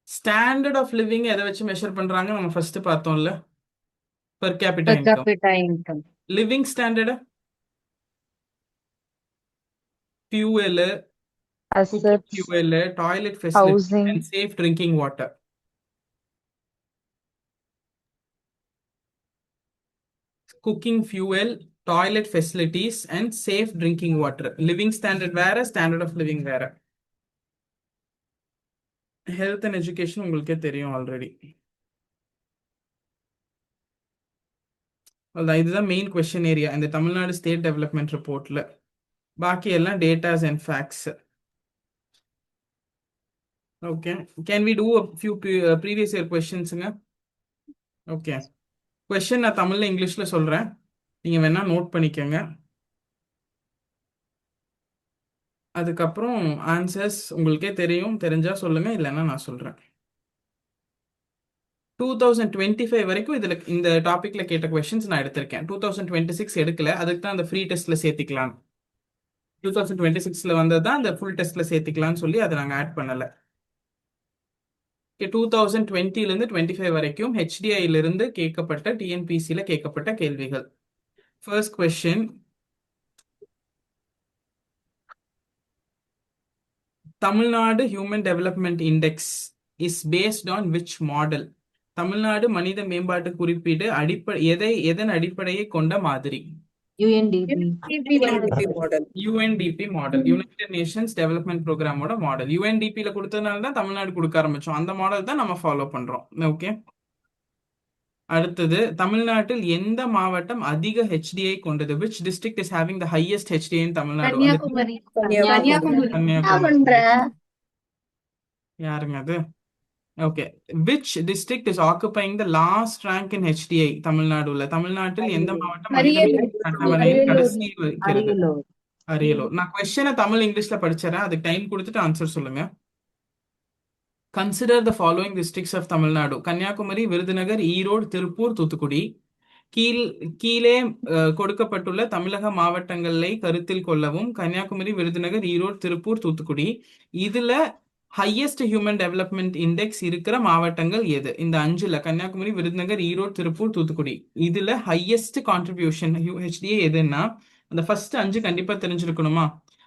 Standard of living எதை வச்சு measure பண்றாங்க நம்ம first பார்த்தோம்ல, per capita Per income. capita income. Living standard fuel, cooking Assets. fuel, toilet facility, Housing. and safe drinking water. Cooking fuel, toilet facilities, and safe drinking water. Living standard வேற, standard of living வேற. Health and education உங்களுக்கே தெரியும் already. இதுதான் main question area இந்த Tamil Nadu state development ரிப்போர்ட்ல. பாக்கி எல்லாம் datas and facts. Okay, can we do a few previous year questions-ங்க? ஓகே, கொஸ்டின் நான் தமிழ்ல இங்கிலீஷ்ல சொல்றேன், நீங்க வேணா நோட் பண்ணிக்கோங்க. அதுக்கப்புறம் ஆன்சர்ஸ் உங்களுக்கே தெரியும், தெரிஞ்சா சொல்லுங்க, இல்லைன்னா நான் சொல்றேன். 2025 வரைக்கும் இதுல இந்த டாபிக்ல கேட்ட கொஸ்டின்ஸ் நான் எடுத்திருக்கேன். 2026 எடுக்கல, அதுக்கு தான் அந்த ஃப்ரீ டெஸ்ட்ல சேர்த்திக்கலாம். 2026ல வந்ததுதான் அந்த ஃபுல் டெஸ்ட்ல சேர்த்திக்கலாம்னு சொல்லி அதை நாங்க ஆட் பண்ணல. 2020ல இருந்து 25 வரைக்கும் HDI-ல இருந்து கேட்கப்பட்ட TNPC-ல கேட்கப்பட்ட கேள்விகள். First question, Tamil Nadu human development index is based on which model? தமிழ்நாடு மனித மேம்பாட்டு குறிப்பீடு எதன் அடிப்படையை கொண்ட மாதிரி? UNDP. UNDP model, United Nations development ப்ரோக்ராமோட மாடல். UNDP-ல கொடுத்ததுனால தான் தமிழ்நாடு கொடுக்க ஆரம்பிச்சோம். அந்த மாடல் தான் நம்ம ஃபாலோ பண்றோம். ஓகே, அடுத்தது, தமிழ்நாட்டில் எந்த மாவட்டம் அதிக HDI கொண்டது? which district is having the highest HDI in Tamil Nadu? Kanyakumari. Kanyakumari. யாருங்க அது? Okay, which district is occupying the last rank in HDI தமிழ்நாடுல? தமிழ்நாட்டில் எந்த மாவட்டம் அட்டவணையில் கடைசி இருக்கிறது? அரியலூர். அரியலூர். நான் கொஸ்டினை தமிழ் இங்கிலீஷ்ல படிச்சிடறேன், அதுக்கு டைம் கொடுத்துட்டு ஆன்சர் சொல்லுங்க. Consider the following districts of Tamil Nadu: Kanyakumari, Virudhunagar, Erode, Tiruppur, Thoothukudi. கீழே கொடுக்கப்பட்டுள்ள தமிழக மாவட்டங்களை கருத்தில் கொள்ளவும். கன்னியாகுமரி, விருதுநகர், ஈரோடு, திருப்பூர், தூத்துக்குடி. இதுல ஹையஸ்ட் ஹியூமன் டெவலப்மெண்ட் இண்டெக்ஸ் இருக்கிற மாவட்டங்கள் எது? இந்த 5ல கன்னியாகுமரி, விருதுநகர், ஈரோடு, திருப்பூர், தூத்துக்குடி. இதுல ஹையஸ்ட் கான்ட்ரிபியூஷன் HDA எதுன்னா அந்த ஃபர்ஸ்ட் 5 கண்டிப்பா தெரிஞ்சிருக்கணுமா?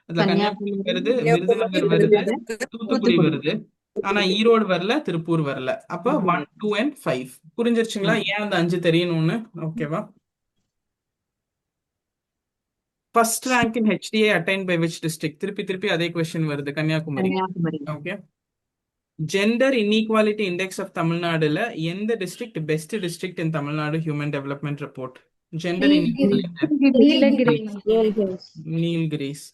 அதுல கன்னியாகுமரி வருது, விருதுநகர் வருது, தூத்துக்குடி வருது, ஆனா ஈரோடு வரல, திருப்பூர் வரல. அப்ப 1, 2 and 5 புரிஞ்சிருச்சுங்களா? ஏன் அந்த 5 தெரியணும்னு? ஓகேவா? First rank in HDA attained by which district? திருப்பி அதே கொஸ்டின் வருது, Kanyakumari. Okay, gender inequality index of தமிழ்நாடுல எந்த district best district in Tamil Nadu human development report? Gender inequality Nilgiris.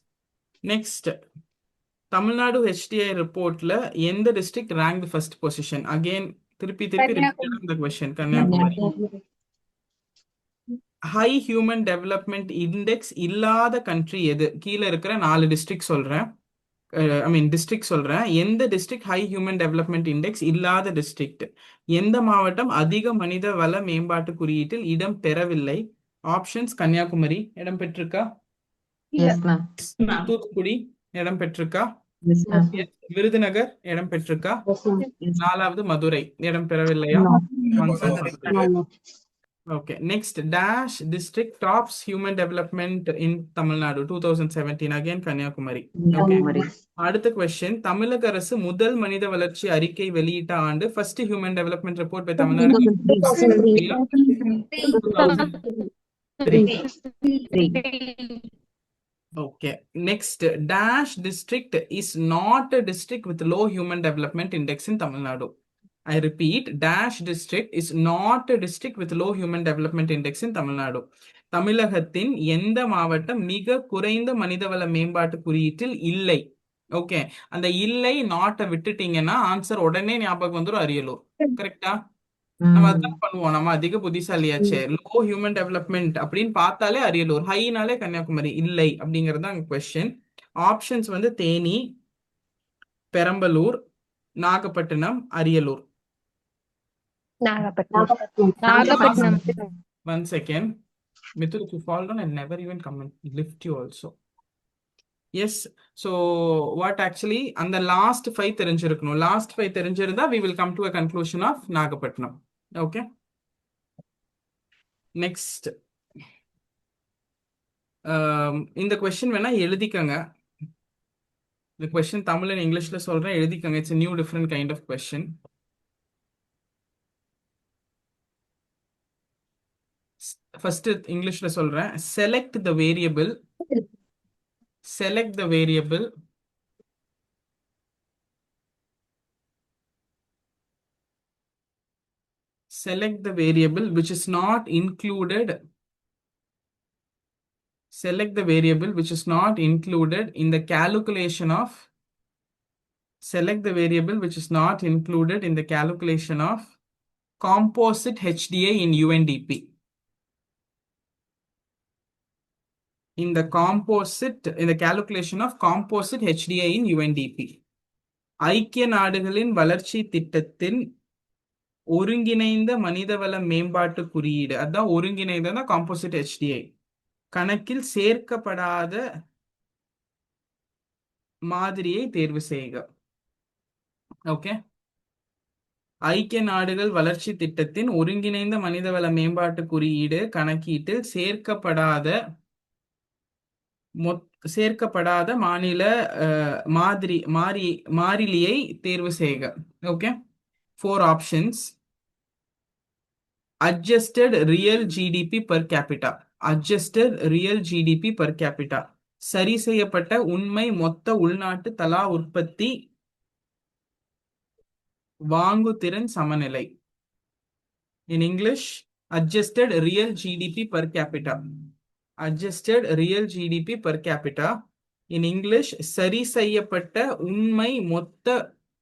Next, Tamil Nadu HDI ரிப்போர்ட்ல எந்த district rank first position? Again திருப்பி ரிப்பீட்டட் இந்த question, Kanyakumari. High human development index இல்லாத கண்ட்ரி எது? கீழே இருக்கிற 4 டிஸ்ட்ரிக்ட் சொல்றேன், டிஸ்ட்ரிக்ட் சொல்றேன். எந்த district high human development index இல்லாத டிஸ்ட்ரிக்ட்? எந்த மாவட்டம் அதிக மனித வள மேம்பாட்டு குறியீட்டில் இடம் பெறவில்லை? ஆப்ஷன்ஸ்: கன்னியாகுமரி இடம் பெற்றிருக்கா? Yes, ma'am. தூத்துக்குடி இடம் பெற்றிருக்கா? Yes, ma'am. விருதுநகர் இடம் பெற்றிருக்கா? Yes, ma'am. 4வது மதுரை இடம் பெறவில்லையா? Okay, next, dash district tops human development in Tamil Nadu 2017? Again Kanyakumari. Okay, அடுத்த கொஸ்டின், தமிழக அரசு முதல் மனித வளர்ச்சி அறிக்கை வெளியிட்ட ஆண்டு? First human development report by Tamil Nadu 2003. Okay, next, dash district is not a district with low human development index in Tamil Nadu. I repeat, dash district is not a district with low human development index in Tamil Nadu. தமிழகத்தின் எந்த மாவட்டம் மிக குறைந்த மனிதவள மேம்பாட்டு குறியீட்டில் இல்லை? Okay, அந்த இல்லை நாட்டை விட்டுட்டீங்கன்னா ஆன்சர் உடனே ஞாபகம் வந்துடும், அரியலூர். கரெக்டா? நம்ம அதான் பண்ணுவோம். நம்ம அதிக புத்திசாலியாச்சே. லோ ஹியூமன் டெவலப்மெண்ட் அப்படின்னு பார்த்தாலே அரியலூர், ஹைனாலே கன்னியாகுமரி இல்லை அப்படிங்கிறது தான் கொஸ்டின். ஆப்ஷன்ஸ் வந்து Theni, Perambalur, Nagapattinam, Ariyalur. Nagapattinam. One second. Mithul, if you fall down, I'll never even come and lift you also. Yes. So what actually, and the last 5 தெரிஞ்சிருக்கணும். Last 5 தெரிஞ்சிருந்தா we will come to a conclusion of Nagapattinam. Okay. Next. இந்த question வேணா எழுதிக்கங்க. இந்த question Tamil and இங்கிலீஷ்ல சொல்றேன், எழுதிக்கங்க. It's a new different kind of question. ஃபர்ஸ்ட் இங்கிலீஷ்ல சொல்றேன். Select the variable. Select the variable which is not included. Select the variable which is not included in the calculation of. Select the variable which is not included in the calculation of composite HDA in UNDP. In the calculation of composite HDA in UNDP. ஐக்கிய நாடுகளின் வளர்ச்சி திட்டத்தின் ஒருங்கிணைந்த மனிதவள மேம்பாட்டு குறியீடு, அதான் ஒருங்கிணைந்த காம்போசிட் HDA, கணக்கில் சேர்க்கப்படாத மாதிரியை தேர்வு செய்க. ஓகே. ஐக்கிய நாடுகள் வளர்ச்சி திட்டத்தின் ஒருங்கிணைந்த மனிதவள மேம்பாட்டு குறியீடு கணக்கீட்டில் சேர்க்கப்படாத மாநில மாறிலியை தேர்வு செய்க. Okay. 4 options. Adjusted real GDP per capita. Adjusted real GDP per capita. சரி செய்யப்பட்ட உண்மை மொத்த உள்நாட்டு தலா உற்பத்தி வாங்குதிறன் சமநிலை. In English, adjusted real GDP per capita. Adjusted real GDP per capita. In English, சரி செய்யப்பட்ட உண்மை மொத்த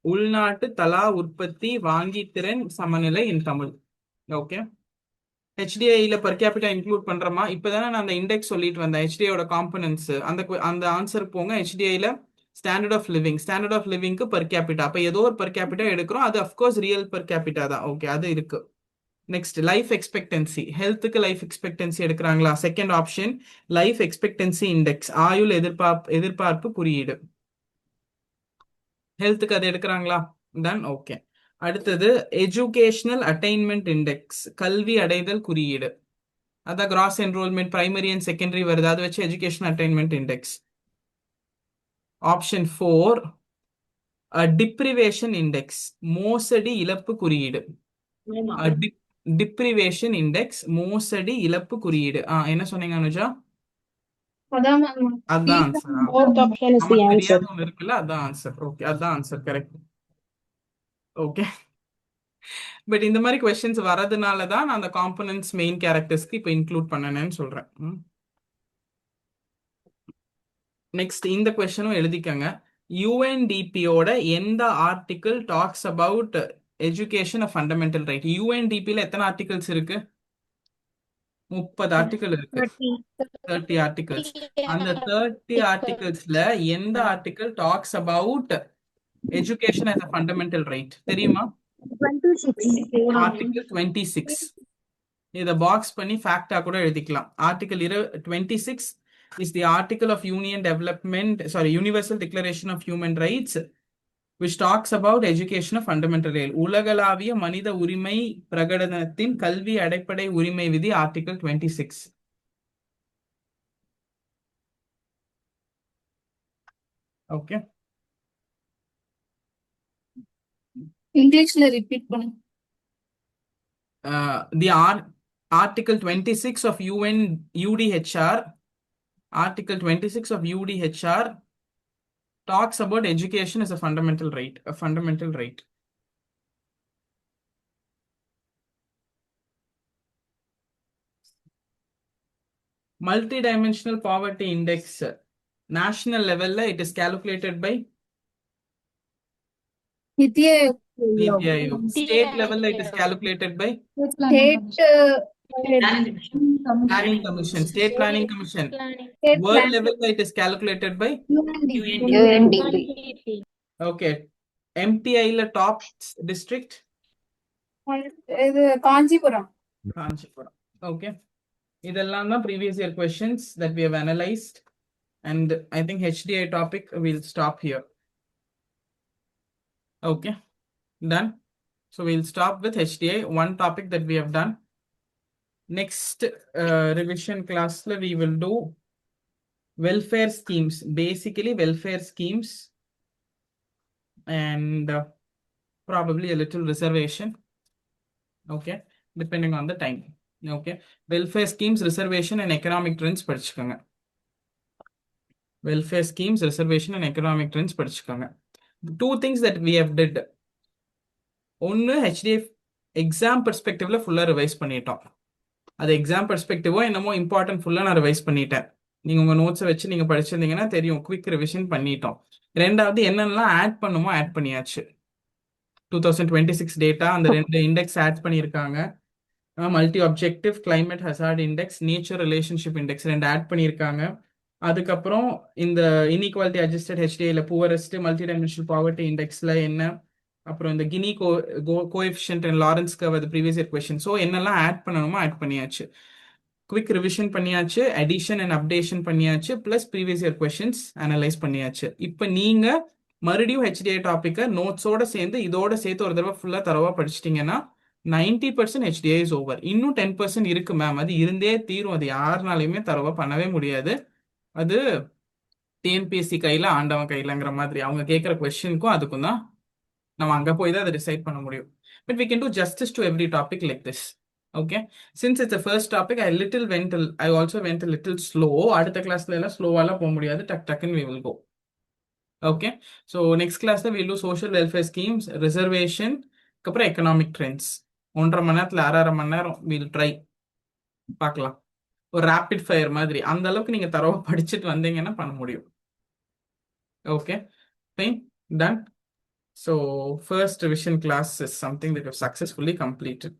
உள்நாட்டு தலா உற்பத்தி வாங்கித்திறன் சமநிலை in தமிழ். ஓகே. HDIல per capita இன்க்ளூட் பண்றோமா? இப்பதானே நான் அந்த இண்டெக்ஸ் சொல்லிட்டு வந்தேன், HDIயோட காம்பனன்ட்ஸ். அந்த ஆன்சர் போங்க. HDIல ஸ்டாண்டர்ட் ஆஃப் லிவிங்க்கு per capita. அப்ப ஏதோ ஒரு per capita எடுக்கிறோம், அது அஃப்கோர்ஸ் ரியல் per capita தான். ஓகே, அது இருக்கு. Next, life expectancy. ஹெல்த்துக்கு லைஃப் எக்ஸ்பெக்டன்சி எடுக்கிறாங்களா? Second option life expectancy index, ஆயுள் எதிர்பார்ப்பு குறியீடு. ஹெல்த்துக்கு அது எடுக்கிறாங்களா? டன். ஓகே. அடுத்தது எஜுகேஷனல் அட்டைன்மெண்ட் இண்டெக்ஸ், கல்வி அடைதல் குறியீடு. அதான் gross enrolment primary and secondary வருது, அதை வச்சு education attainment index. Option 4 deprivation index, மோசடி இழப்பு குறியீடு. டிப்ரிவேஷன் இண்டெக்ஸ், மோசடி இழப்பு குறியீடு. என்ன சொன்னீங்க அனுஜா? அதான் ஆன்சர். தெரியாத ஒன்று இருக்குல்ல, அதான் ஆன்சர். ஓகே, அதான் ஆன்சர். கரெக்ட். ஓகே. பட் இந்த மாதிரி கொஸ்டின்ஸ் வரதுனால தான் நான் அந்த காம்பனன்ட்ஸ் மெயின் கேரக்டர்ஸ்க்கு இப்போ இன்க்ளூட் பண்ணனேன்னு சொல்றேன். நெக்ஸ்ட், இந்த கொஸ்டினும் எழுதிக்கங்க. யூஎன்டிபியோட எந்த article talks about education of fundamental right? யூஎன்டிபியில் எத்தனை ஆர்டிகல்ஸ் இருக்கு? 30 ஆர்டிகல் இருக்கு. 30 ஆர்டிகல்ஸ். அந்த 30 ஆர்டிகல்ஸ்ல எந்த article tax about education as a fundamental right தெரியுமா? 26. ஆர்டிகல் 26. இதை பாக்ஸ் பண்ணி ஃபேக்டா கூட எழுதிக்கலாம். Article 26 is the article of Universal Declaration of Human Rights which talks about education of fundamental right. உலகளாவிய மனித உரிமை பிரகடனத்தின் கல்வி அடிப்படை உரிமை விதி ஆர்டிகல் 26. ஓகே. இங்கிலீஷ்ல ரிப்பீட் பண்ணுங்க. The Article 26 of UDHR, Article 26 of UDHR talks about education as a fundamental right. A fundamental right. Multidimensional poverty index, national level, it is calculated by நித்திய NITI Aayog. State level it is calculated by State Planning Commission. State Planning Commission. state World plan level it is calculated by UNDP. okay. MTI la top district இது Kanchipuram. Kanchipuram. Okay. இதெல்லாம் தான் previous year questions that we have analyzed, and I think HDI topic we'll stop here. Okay, done. So we'll stop with HDI, one topic that we have done. Next revision class we will do welfare schemes, basically welfare schemes, and probably a little reservation. Okay, depending on the time. Okay, welfare schemes, reservation and economic trends படிச்சுக்கோங்க. Welfare schemes, reservation and economic trends படிச்சுக்கோங்க. Two things that we have did. ஒன்று HDF exam பெர்ஸ்பெக்டிவ்ல ஃபுல்லாக revise பண்ணிட்டோம். அது exam பெர்ஸ்பெக்டிவோ என்னமோ important ஃபுல்லாக நான் revise பண்ணிட்டேன். நீங்கள் உங்கள் நோட்ஸை வச்சு நீங்கள் படிச்சிருந்தீங்கன்னா தெரியும், குவிக் ரிவிஷன் பண்ணிட்டோம். ரெண்டாவது என்னென்னலாம் ஆட் பண்ணுமோ ஆட் பண்ணியாச்சு. 2026 டேட்டா அந்த 2 இண்டெக்ஸ் ஆட் பண்ணியிருக்காங்க. Multi objective, climate hazard index, nature relationship index 2 add பண்ணியிருக்காங்க. அதுக்கப்புறம் இந்த இன்இக்வாலிட்டி அட்ஜஸ்டட் HDIல புவரஸ்ட் மல்டி டைமென்ஷனல் பாவர்ட்டி இண்டெக்ஸ்ல என்ன, அப்புறம் இந்த Gini coefficient and Lorenz curve அது ப்ரீவியஸ் இயர் கொஸ்டின். ஸோ என்னெல்லாம் ஆட் பண்ணணுமோ ஆட் பண்ணியாச்சு. குவிக் ரிவிஷன் பண்ணியாச்சு, அடிஷன் அண்ட் அப்டேஷன் பண்ணியாச்சு, plus previous year questions analyse பண்ணியாச்சு. இப்போ நீங்க மறுபடியும் HDI டாப்பிக்கை நோட்ஸோட சேர்ந்து இதோட சேர்த்து ஒரு தடவை ஃபுல்லாக தரவாக படிச்சிட்டிங்கன்னா 90% HDI இஸ் ஓவர். இன்னும் 10% இருக்கு மேம், அது இருந்தே தீரும். அது யாருனாலையுமே தரவா பண்ணவே முடியாது. அது டிஎன்பிஎஸ்சி கையில் ஆண்டவன் கையிலங்கிற மாதிரி அவங்க கேட்குற கொஸ்டினுக்கும் அதுக்கும் தான் நம்ம அங்கே போய் தான் அதை டிசைட் பண்ண முடியும். But we can do justice to every topic like this. Okay, since it's the first topic I also went little slow. அடுத்த கிளாஸ்ல எல்லாம் ஸ்லோவாலாம் போக முடியாது, டக்குன்னு we will go. Okay, so next கிளாஸ்ல will do social welfare schemes, reservation, அப்புறம் economic trends. 1.5 மணி நேரத்தில் 6.5 மணி நேரம் வில் ட்ரை பார்க்கலாம். ஒரு ரேபிட் ஃபயர் மாதிரி அந்த அளவுக்கு நீங்கள் தரவா படிச்சுட்டு வந்தீங்கன்னா பண்ண முடியும். Okay, fine, done. So first revision class is something that we've successfully completed.